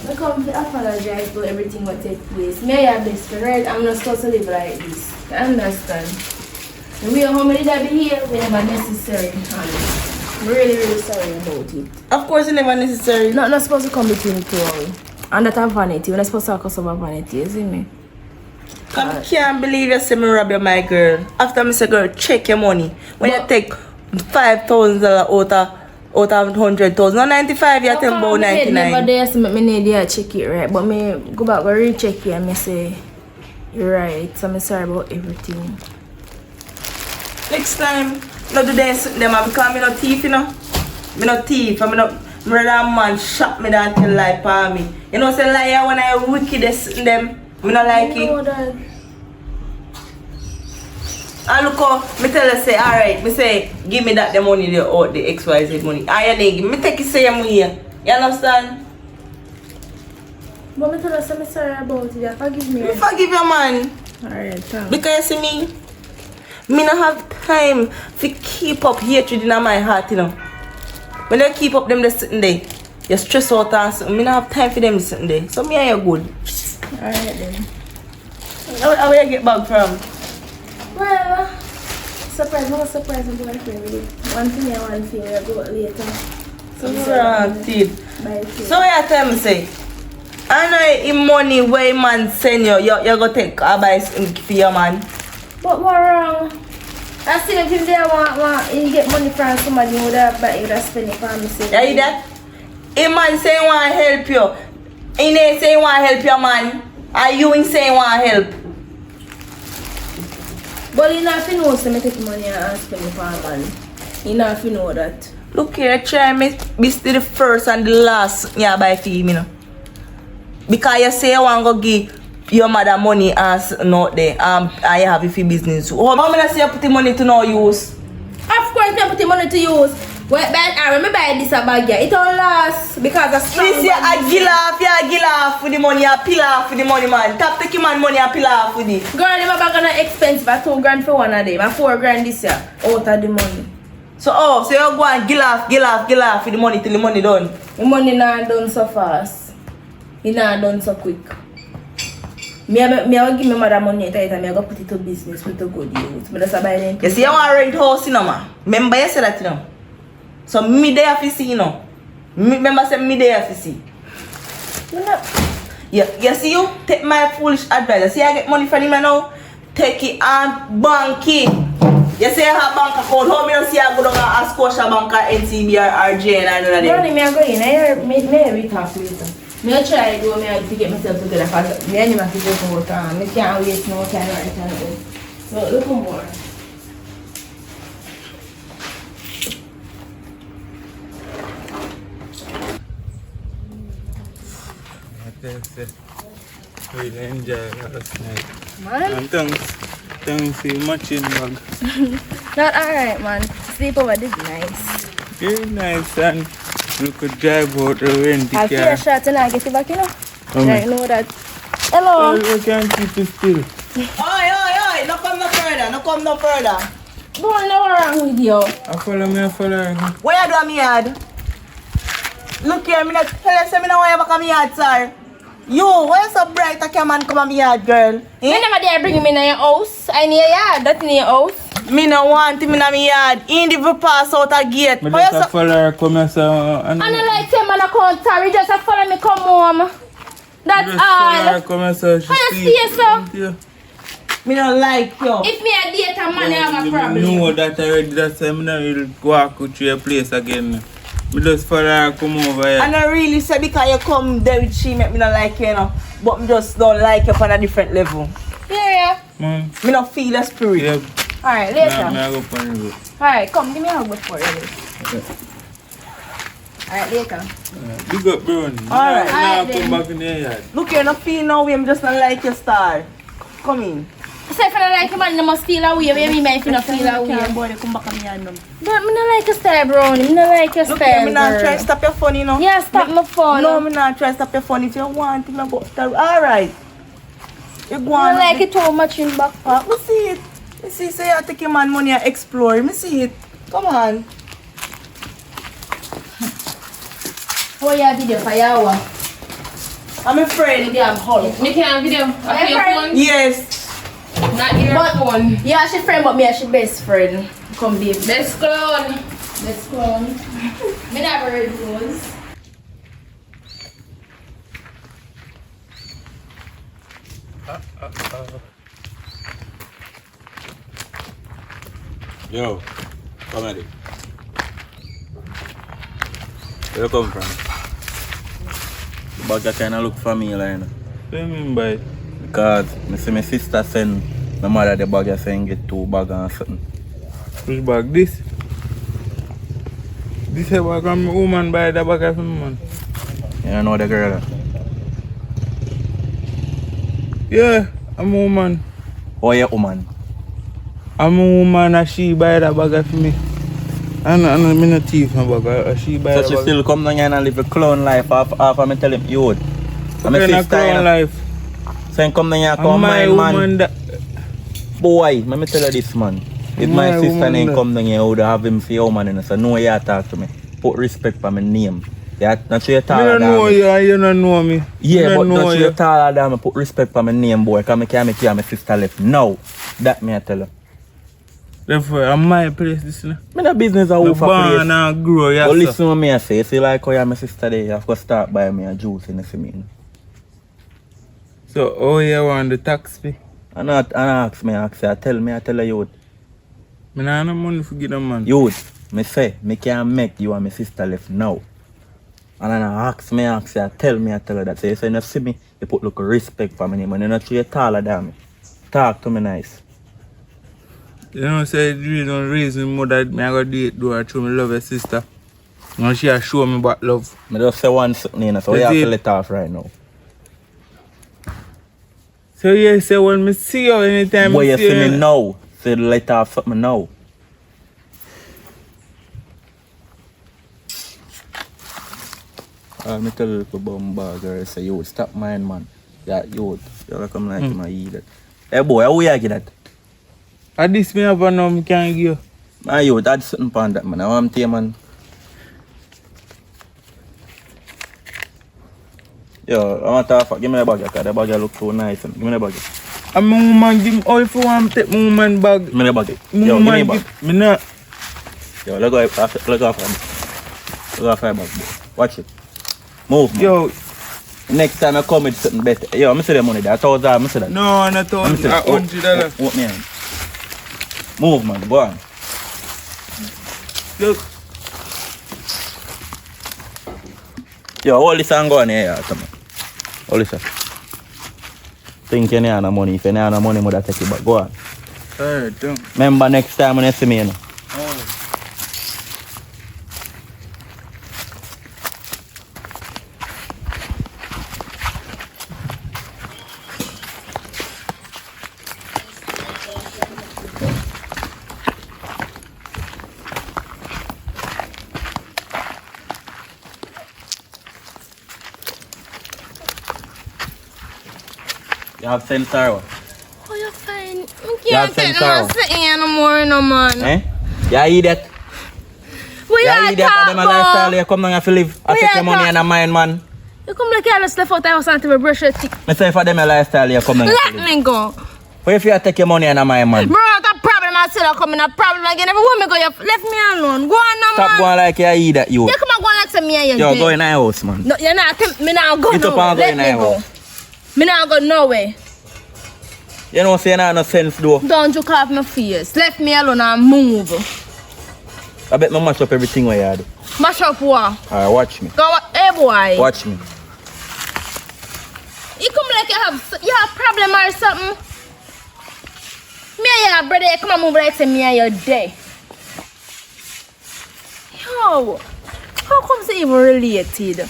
I come to apologize for everything that take place. Me and best friend, right? I'm not supposed to live like this. You understand? The way how many that be here, we never necessary. I'm really sorry about it. Of course, it's never necessary. Not supposed to come between the two of you. And that have vanity. We're not supposed to talk about vanity, you see me? I can't believe you say me rob you, my girl. After me say, girl, check your money. When you take $5,000 out of 100,000, not 95, you tell me about 99. Never there, so me need to check it right. But me go back and recheck it and me say, you're right. So I'm sorry about everything. Next time, not do them because I'm not thief, you know. I'm not thief. I'm not. Rather man shot me than tell lie for me. You know, say liar when I wickedest in them. I not like it. And look how me tell her say, alright, me say, give me that the money, the XYZ money. I give me take it say I'm here. You understand? But me tell her say I'm sorry about it. Forgive me. Me forgive your man. Alright, thanks. Because you see me not have time to keep up hatred in my heart, you know. When I keep up them the sitting there, you stress out and something. Me not have time for them sitting there. So me and you good. Alright then. How you get back from? Well, surprise my boyfriend with it. One thing I want to feel go later. So Granted. Bye. So what you tell me say? I know in money where man send you go take advice for your man. But what wrong? I see if him there want he get money from somebody who would have spend it for me. You hear that? A man say he want to help you. He ain't say he want to help your man. Are you in say he want to help? But he not know so me take money and spend it for a man. He not know that. Look here, try me be the first and the last yeah buy for him, you know. Because you say you want to go give your mother money as not there. I have a few business. How many say you put the money to no use? Of course, I put the money to use. Well, I remember this a bag, yeah. It all lost because of strong. This year I gill off for the money, I peel off for the money, man. Tap take man money, I peel off for the. Girl, my bag gonna expensive. I 2 grand for one of them. I 4 grand this year out of the money. So you go and gill off for the money till the money done. The money not done so fast. It not done so quick. Me I give my mother money at time. I go put it to business with a good use. But that's a buy them. You see, I want to rent house, you know, man. Remember you said that, you know. So me there to see, you know. Remember say me there to see. Yeah, you see you take my foolish advice. See I get money from him now. Take it and bank it. You say I have bank account. How me don't see I go down and Scotia Bank or NCB or RJ and none of them. No, me I go in. I talk later. Me I try to get myself together because me anyway to go to work. Me can't waste no time right now. So look more. Really enjoy last night. Man? And thanks for matching bag. Not alright, man. Sleep over this nice. Very nice, and we could drive out the rented I'll feel car. a shot and I'll get you back, you know? Okay. I know that. Hello? We can keep it still. Oi, no come no further. Don't know what's wrong with you. I follow me. What you do on me yard? Look here, me not tell you say me no want you back on me yard, sir. You, why you so bright I can't man come on me yard, girl? Me never dare bring me in your house. I near yard. That's in your house. Me no want him in me yard. He never pass out a gate. But Why you just so... follow her come here, so... And I like say man I can't sorry. Just a follow me come home. That's Just follow her all. come here, so she I see. see so. Yeah. Me no like you. If me a date a man, I have a problem. You know that already, that's why I don't walk out to your place again. Me just follow her come over here. I don't really say because you come there with she make me not like you, you know. But me just don't like you on a different level. Yeah. Man, Me not feel the spirit. yeah. Alright, later. Nah, I go for you. Alright, come, give me a hug before you leave. Okay. Alright, later. Big up, bro. Alright. Now Alright, come then. back in the yard. Look here, not feel no way. I'm just not like your star. Come in. So if I don't like a man, I must feel a way. What do you mean if you don't feel a way? Boy, they come back on me and them. But I don't like your style, Brownie. I don't like your Look style, here, me not try girl. to stop your phone, you know. Yeah, stop my phone. No, me not try to stop your phone. If you want, you know, go start. Alright. You go I on. don't like it too much in backpack. Me see it. Me see, say you take your man money and explore. Me see it. Come on. How are you video for your hour? I'm a friend. Damn Hulk. Me can't video. I Hey, your friend. phone. Yes. Not your phone. Yeah, she friend, but me she best friend. Come, babe. Best clone. Let's go. Me never read those. Yo, come at it. Where you come from? The bag kind of look familiar, you know. What do you mean by it? Because I see my sister send my mother the bag saying get 2 bags and something. Which bag? This? This is bag from my woman buy the bag from my man. You know the girl? Yeah, I'm a woman. Oh, yeah, woman. I'm a woman and she buy the bag for me. And I'm not thief my bag. She buy So the she bag. still come down here and live a clone life after me tell him, you would. I'm a What kind of sister, you clown know. life? So he come down here, And come my my man. woman that... Boy, let me tell you this, man. If my My sister woman name that- come down here, I would have him for your man, and so no you talk to me. Put respect for my name. Yeah, not sure you I taller don't know than me. you and you don't know me. Yeah, I but don't not know sure you. you taller than me. Put respect for my name, boy. Because I can't make you and my sister left. No. That me I tell you. Therefore, I'm my place, this now. Me no business a The woof a born place. and grow, yes. But sir. listen what me I say. See like how you and my sister there, you have to start buying me a juice in the cement. So, oh, you want the tax fee? And not ask me, I tell you youth. I don't have no money to give them, man. Youth, me say, me can't make you and my sister left now. And then I ask you, I tell you that. So you say, you see me, you put look respect for my name, and you're not sure you're taller than me. Talk to me nice. You know, say, you don't reason more that me I go date do her through me love her sister. Now she a show me about love. I just say one something, so we have to let off right now. So you say when me see you anytime Boy, me you see see me now. Say let off something now. Me tell you little bumburger, say you stop mine, man. Yeah, you come like him and eat that. Hey boy, how we get that? At this me have now me can't give you. Man, you add something upon that, man. I want to man. Yo, I want to give me the bag, because the bag look so nice. Give me the bag. And my woman give me, oh, if you want to take my woman bag. Give me the bag. My Yo, give me woman the bag. give me not. Yo, look off my bag, boy. Watch it. Move, man. Yo, next time I come with something better. Yo, I'm see the money there. 1,000, I'm see that. no, not $100. What me hand? Move, man. Go on. Look, Yo, hold this and go on here, come on. Hold this. Think you need no money. If you need no money, I'll take it back. Go on. alright, don't. Remember next time when you see me, you know. Oh. You have sense or what? Oh, you're fine. I You have can't take sense no or more what? sitting no more, no man. Eh? You idiot. We You are idiot. talk Them a lifestyle you come down and live. I We take are your money talk. and a mine, man. You come like you just left out the house until we brush your teeth. I say for them a lifestyle you come down Let and live. me go. But if you take your money and a mine, man. Bro, I got problem. I said I come in a problem again. Everywhere me go, you left me alone. Go on, no Stop man. going like you idiot, you. You come and go like some me and you Yo, dead. go in the house, man. No, you're not. Me not go Get up nowhere. and go Let in me the go. house. Me not go nowhere. You know, say you not no sense, though. Don't joke off my face. Left me alone and move. I bet me mash up everything where you do. Mash up what? Alright, watch me. Go, hey boy. Watch me. You come like you have problem or something. Me and your brother, you come and move like say me and your day. Yo, how come they even related?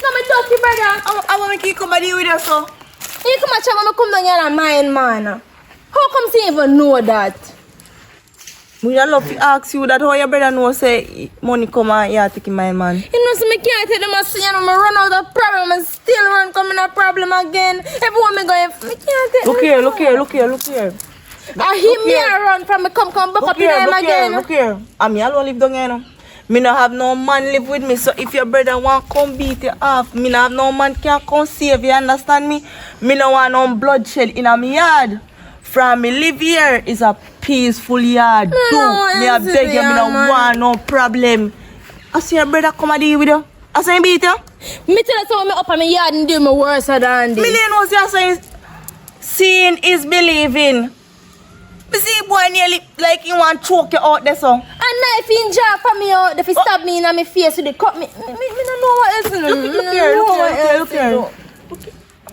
No, my dirty brother. I want to come and deal with you, so. You come and chat when I come down here and mind, man. How come they even know that? We would love to ask you that how your brother know say money come and you take my man. You know, so me can't tell them I see, you know, me run out of problem and still run coming a problem again. Everyone me going, me can't tell Look here, look here, look here, look here. I hear me a run from me come back up in him again. Look here. I'm here alone live down here now. Me no have no man live with me, so if your brother want come beat you off, me no have no man can come save you, understand me? Me no want no bloodshed in my yard. From me live here is a peaceful yard. No, Me a beg you, me no want no problem. I see your brother come and deal with you. I say him beat you. Me tell you so me up on my yard and do me worse than Me this. didn't know say saying seeing is believing. Me see boy nearly like he want choke you out there so. And now if he jaw for me out, if he stab me in my face with the cut me don't know what else to do. Look here.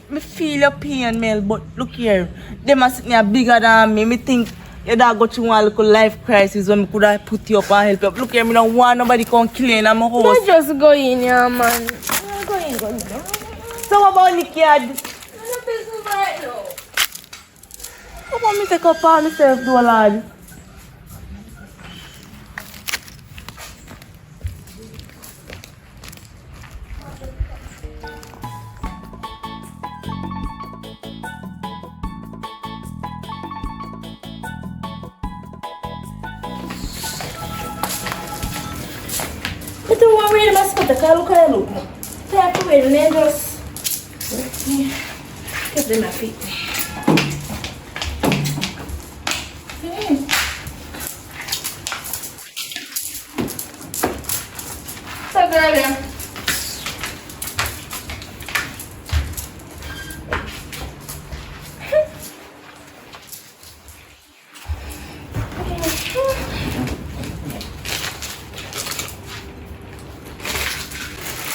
Me feel your pain, Mel, but look here. Them are sitting here bigger than me. Me think your dad got you one little life crisis when me could have put you up and help you up. Look here, me don't want nobody come kill you in my house. Don't just go in here, man. Go in. So what about Nicky? I'm not business right now. How about me take up on myself, do lad? You don't want to read my spot, I look at you. I have to wait and then just get them my feet. So girl there.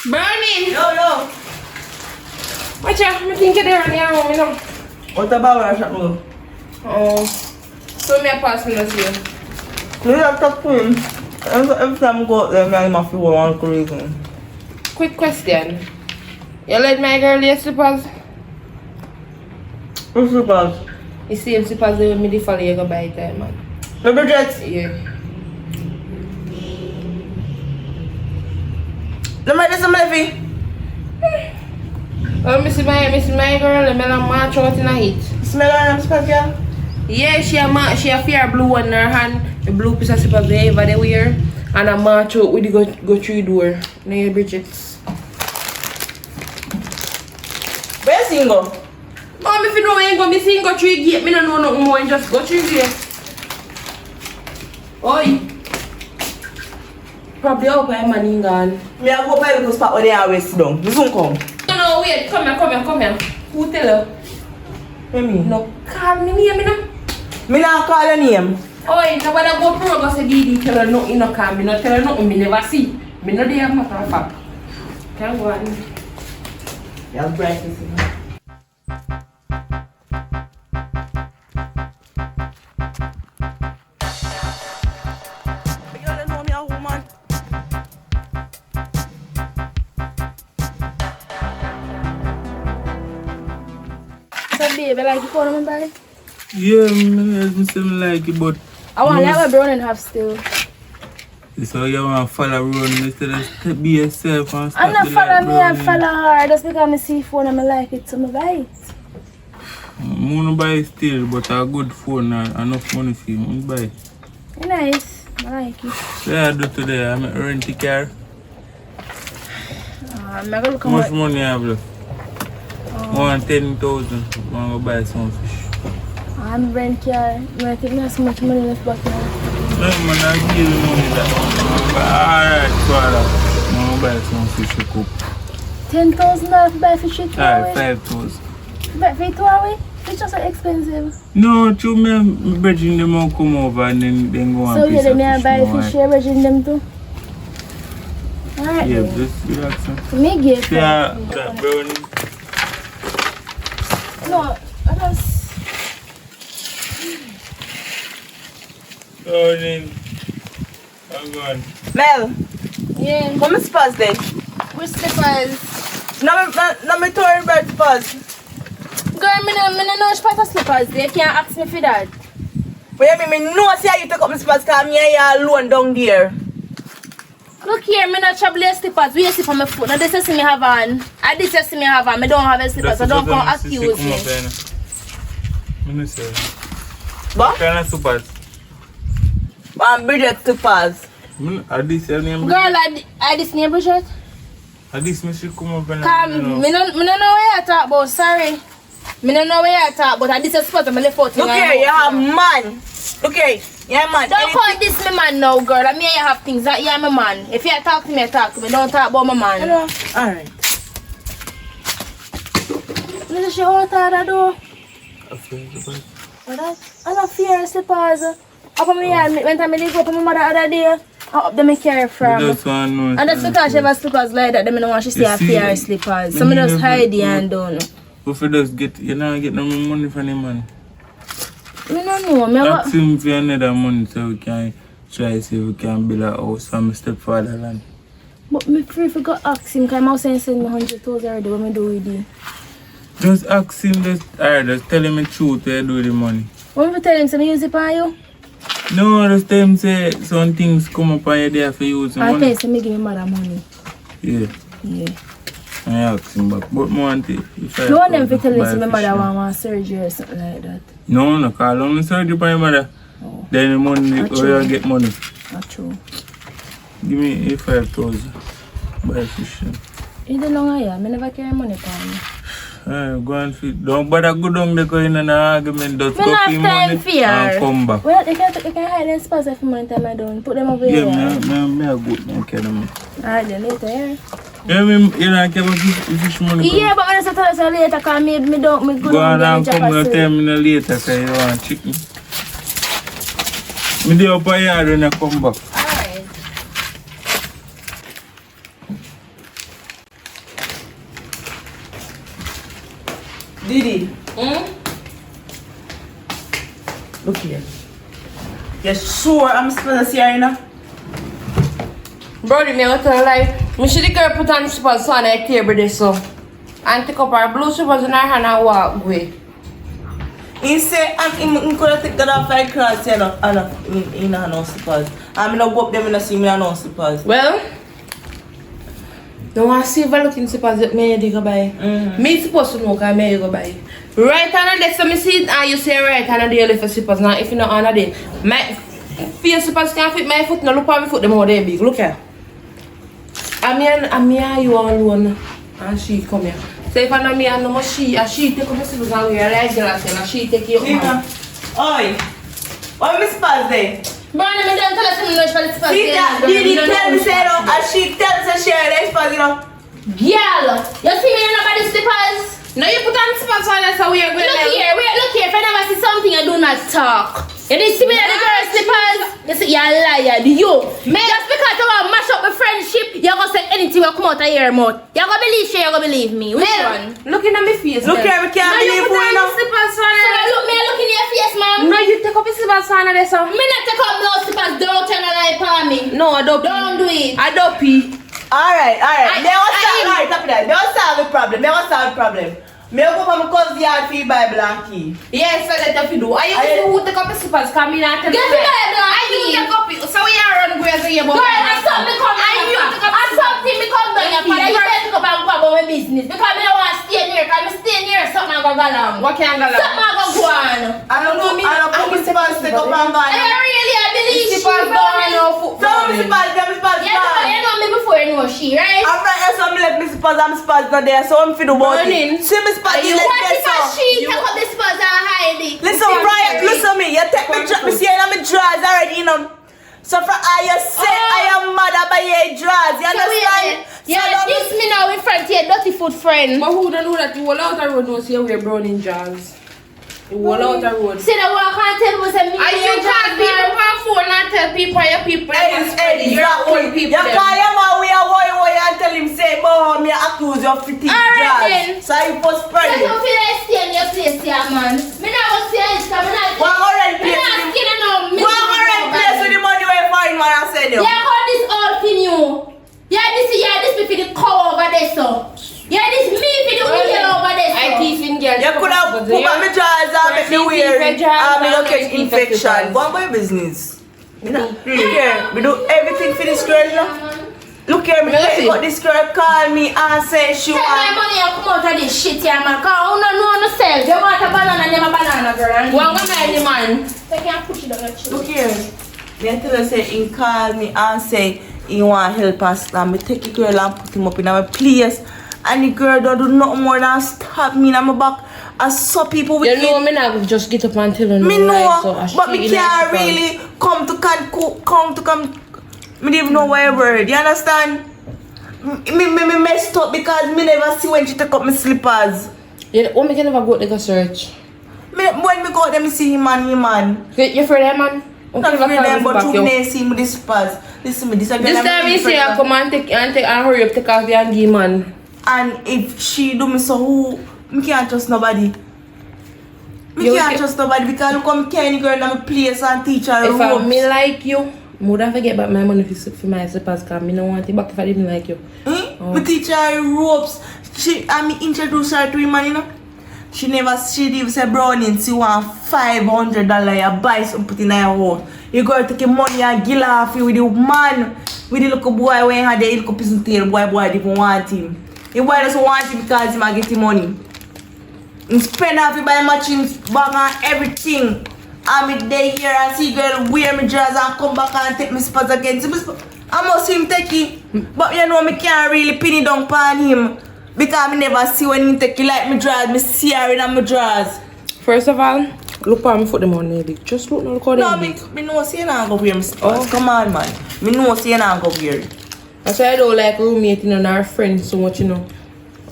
Burning! Yo. Watch out, I think you're there on your own, you know. What about where I shot move? Oh. So me a pass me this year. You have to clean. Every time I go out there, I'm feel one reason. Quick question. You let my girl wear slippers? What's the bad? You see if slippers they with me the follow you go buy it time, man. The budget. Yeah. Let me do some heavy. Oh, miss my girl, and me march out in the heat. Smell on them, girl? Yeah, she a fear blue one in her hand, the blue piece of slippers they ever they wear, and a march out with the go through door. Now your Bridget's. Where single? Mom, if you know I ain't gonna be seeing go through the gate, me don't know nothing more, just go through the gate. Oi. Probably out by money gone. Me I go by the spot where they always sit down. You soon come. No, wait, come here. Who tell her? What me? No, call me name, no. Me not call your name. Oi, nobody go pro go say Didi tell her nothing, no call me, no tell her nothing, me never see. Me no there matter of fact. Can't go on. You're bright, you see. So baby, like you phone me buy? Yeah, me say me like it, but I want like what brown and half still. so you want to follow run instead of be yourself and stop I'm not the follow like me and running. follow her just because I see phone and I like it, so I buy it. I want to buy it still, but a good phone and enough money for you. I want to buy it. It's nice. I like it. So I do today, I'm rent a car. I'm gonna look How much at money I have left? More than 10,000. I'm going to buy some fish. I'm rent car. I think there's so much money left back now. No, man, I give you money that. Alright, so I'm going to buy some fish to cook. $10,000 to buy fish for 2 Alright, hours? 5,000. Buy for 2 hours? Fish just so expensive. No, to me, I'm bridging them out come over and then go So and you piece of let me buy more, fish, you're bridging them too? Alright Yeah, then. just relax. Me give Yeah, that brownie. No, I just... Brownie. I'm gone. Mel, Yeah. what my slippers then? Which slippers? No, me told about slippers. Girl, me no know which part of slippers. They can't ask me for that. But you mean me know see how you take up my slippers because me and you alone down there. Look here, me not trouble your slippers. We slip on my foot. Now this is me have on. I this is me have on. Me don't have a slippers, so don't come accuse me. What? Kind of super. I'm Bridget slippers. Are this your name? Girl, I this name Bridget. Are this me should come up and Come, me no know what you talk about. Sorry. Me no know what you talk about. I this is spot. I'm left out. Look here, you have man. Look here, yeah man. Don't call this me man now, girl. I mean, you have things that you're my man. If you talk to me, talk to me. Don't talk about my man. Hello. Alright. Look at she out of that door. What that? I don't fear slippers. Up on me yard, when time I leave up on my mother other day, I up them I carry from. And that's because she have slippers like that, they don't want she see her fear slippers. Some of just hide the and don't know. If you just get, you know, get no money from the man. I don't know. Me Ask him for another money so we can try to see if we can build a house for my stepfather land. But me free for go ask him because I'm saying send me 100,000 already. What me do with it? Just ask him, just tell him the truth where you do the money. What me tell him, so me use it for you? No, just tell him say some things come up and you're there for use the I money. tell him, me give me mother money. Yeah. Yeah. I ask him back. But more want it. No one them tell him say my mother want surgery or something like that. No, call on the surgery for your mother. Oh. Then the money, Not where true. you get money. Not true. Give me 5,000. Buy fish. You don't know I am. I never carry money for me. Go and feed. Don't bother go down there going in an argument. Just Me go not for have money time for you. and come back. Well, you can hide them spots if you money time I don't. Put them over Yeah, here. me a good man, carry them. Alright then, later, yeah. Yeah, you don't care about fish money. Yeah, but when I say tell us later, because me don't, me go Go down on there and and come drop and a tell me later because you want chicken. Me do up a yard when I come back. Alright. Didi, Hmm? look here. You sure I'm supposed to see her, you know? Brody, me I tell you like, me see the girl put on slippers on her table there so. And take up her blue slippers in her hand and walk away. He say, I'm gonna take that off like class, you know, and in no slippers. I'm gonna go up there and see me no slippers. Well, don't want to see if I look in slippers that me go buy. Me supposed to know because me go buy. Right under there, so me see it and you say right under there left for slippers. Now if you not under there, my feet slippers can't fit my foot. Now look at my foot, them how they big. Look here. And me and you alone and she come here. So if I know me and no she take up my slippers and wear like glass and she take you up. Oi, what Miss Paz there? Brother, me don't tell us something much for the slippers. See that? Did he tell me say no? And she tells her share the slippers, you know? Girl, you see me in nobody's slippers? No, you put on slippers on us so we are going Look here, if I never see something, I do not talk. You didn't see me in the girl's slippers? You see, you're a liar, you. Just because I want to mash up my friendship, you're going to say anything will come out of your mouth. You're going to believe she, you're going to believe me. Which one? Looking at my face. Look here, we can't believe who you know. Slippers on So look me look in your face, ma'am. No, you take up your slippers on there, so. Me not take up no slippers, don't turn a light on me. No, I don't. Don't do it. I don't pee. Alright. They will solve that. They will solve the problem. Me go for my cousin's yard for the Bible and key. Yes, so that if you do. Are you who take up your slippers? Come in and tell me. Get the Bible and I key. take up it. So we are on grass here. Girl, I saw me come down here. I saw me come down here. Father, you can't take up and go about my business. Because I don't want to stay near. Because I stay near something I go along. What can I go Something I go on. I don't put my slippers take up and go. I believe she. slippers down on your foot. Some slippers, You know me before you know she, right? I'm right here, so I'm left my slippers and my slippers not there, so I'm feeling about it. See my slippers You like want this, if a so. she take up the slippers and hide it? Listen, Brian, listen me. You take me see I'm in drawers already, you know. So for I you say I am mad about your drawers, you understand? Yeah, this me now in front of your dirty foot friend. But who don't know that you all out the road knows you wear brown in jars? You all out the road. See the walk and tell me say me. And you can't people on phone and tell people your people you're old people. You call your man we are worry and tell him say, boy, me accuse you of fitting Alright jars. So you post spread You it. don't feel like stay in your place here, man. Me not go stay in this, me not. One already Me place not with skin no. One already place with the money where you find man I send you. Yeah, all this all for you. This me for the cow over there, so. Yeah, this me for the wheel over there, so. I teeth in girls. You could have put on my jars and make me wear it. And me don't catch infection. Go on my business. Me not really care. Me do everything for this girl, you know. Look here, me got this girl call me and say she Take my money and come out of this shit here, man. Cause I don't know yourself. You want a banana, you have a banana, girl. One woman, man. So you can't push it on your chin. look here. They tell her say he call me and say he want help us. And me take the girl and put him up in my place. And the girl don't do nothing more than stab me in my back. I saw people with You know me not just get up and tell you me no know, lie, so but me can't really come. Me didn't know why word. You understand? Me messed up because me never see when she take up my slippers. Yeah, me can never go to the search. When me go there, me see him and him man. You for them, man? Not for them, but you may see me this slippers. Listen me, this again. This time you say I come and take and hurry up take off your and give man. And if she do me so, who me can't trust nobody. Me can't trust nobody because look how me carry the girl in my place and teach her If I ropes. me like you, would I forget back my money for my slippers because I don't want it back if I didn't like you. Me teach her ropes. Me introduce her to him, man, you know. She didn't say Browning, she want $500 you buy some put in her house. You go take your money and gill off you with the man. With the little boy when he had the little piece of tail, boy didn't want him. The boy doesn't want him because he might get him money. He spend off you buy matching bag and everything. I'm there here and see girl wear my dress and come back and take my spots again. I must see him take it. But you know me can't really pin it down upon him. Because I never see when he take it like my dress. I see her in my dress. First of all, look how I put them on there. Just look how they No, big. me know say you not go wear my spots. Come on, man. Me know say you not go wear it. That's why I don't like roommate, you know, and our friends so much, you know.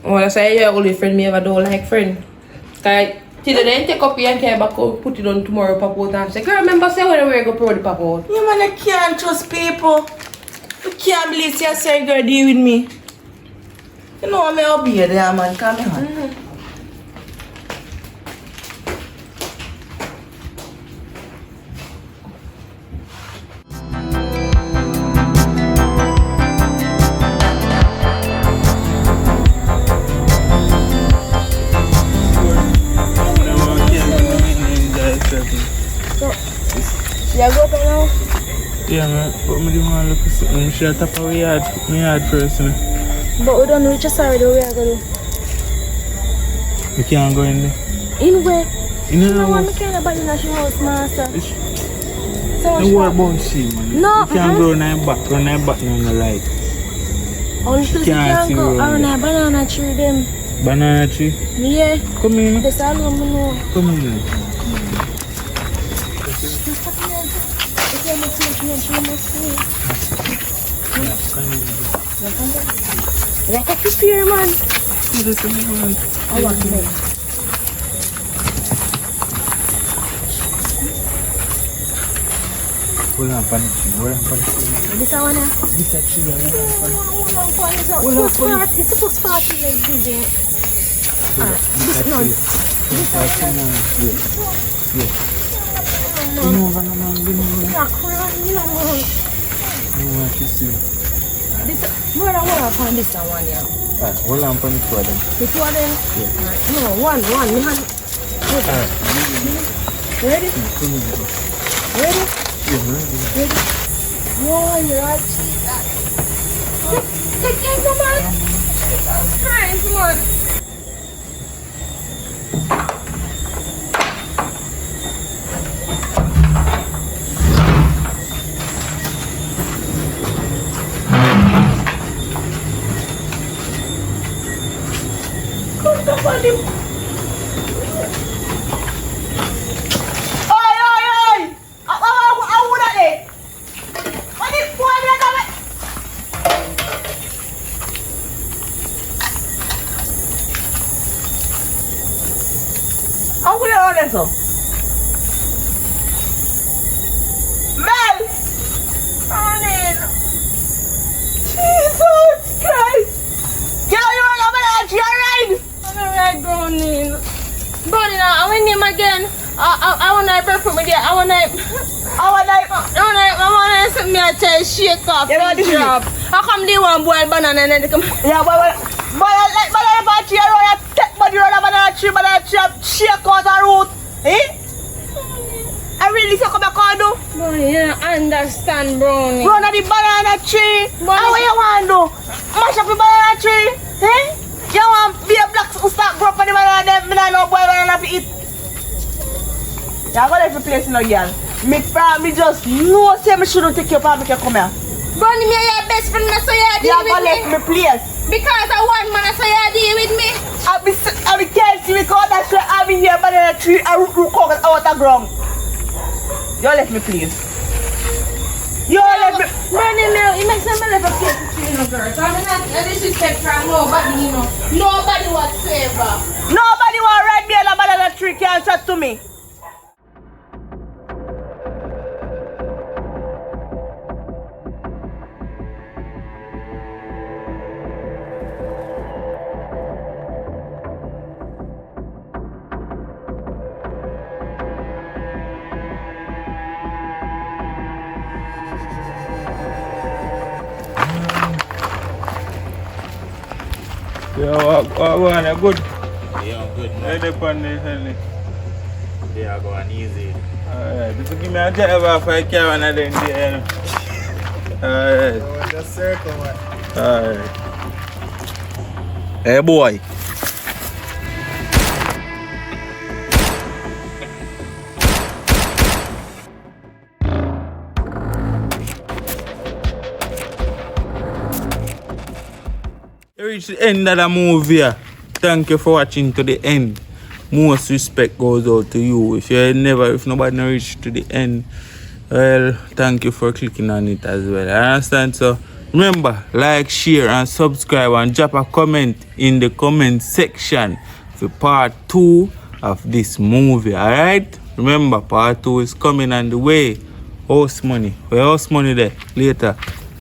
Oh, that's why you're only friend me ever don't like friend. Cause till then take up your and care back up, put it on tomorrow, pop out and say, girl, remember say when we go pro the pop out. Yeah, man, I can't trust people. I can't believe you say girl deal with me. You know I'm up here there, man. Come here. Yeah, man. But me didn't want to look at something. We should top of my yard first, you know. But we don't reach a side where we are going to. We can't go in there. In where? In the You know what, house. I can't buy in a house, master. So Don't worry about she, man. No, You can't go run her back now in the light. only place you can't can see go road around there. a banana tree them. Banana tree. Yeah. Come in. That's all I know. Come in. If you want to see me, you must see. Like a prepare, man. I want them. Hold on, panic. This one here? This a tree. It's supposed to party like this. This no. This a tree. Yeah. No. You know, No want to see. this more than one upon this one here. Hold on, panic for them. The two of them? Yeah. Right. No, one. Me hand. Ready? Ready? Ready? Whoa, you're right. Take care, come on. Jesus Christ, man. So. Mel! Morning! Jesus Christ! Get on your own, you're right! I'm alright, Brownie. Brownie, now, I want him again. I want to break from me there. I want to set me a tail shake off. Yeah, what is it? How come they want boiled banana and then they come? Yeah, but like banana party around, you take body around a banana tree, shake out the root. Eh? I really so come back and do? Brownie, you don't understand, Brownie. Run at the banana tree. How you want to do? Mash up the banana tree. Eh? You want to be a black start grow up on the banana, then I know boy banana to eat. Yeah, I'm going to place no girl. Me just know say me shouldn't take your part, make you come here. Brownie, me are your best friend, so you Yeah, deal go let with me. me place. Because I want man, so you deal with me. I be Kelsey because that's why I'm in here banana tree and root out the ground. You let me please. You let me. Brownie, it makes me live a place to you, girl. So I'm not disrespect from nobody, you know. Nobody whatsoever. Nobody want to ride me on a banana tree can't chat to me. Yeah, what going on? Good. Yeah, I'm good, man. Where they on this, honey? Yeah, I go on easy. Alright, just give me a drive off I can and then there. Alright. Just circle, man. Alright. Hey, boy. You reach the end of the movie. Thank you for watching to the end. Most respect goes out to you. If nobody not reach to the end, well, thank you for clicking on it as well. I understand. So remember, like, share and subscribe and drop a comment in the comment section for part 2 of this movie. Alright? Remember, part 2 is coming on the way. House money. Where house money there? Later.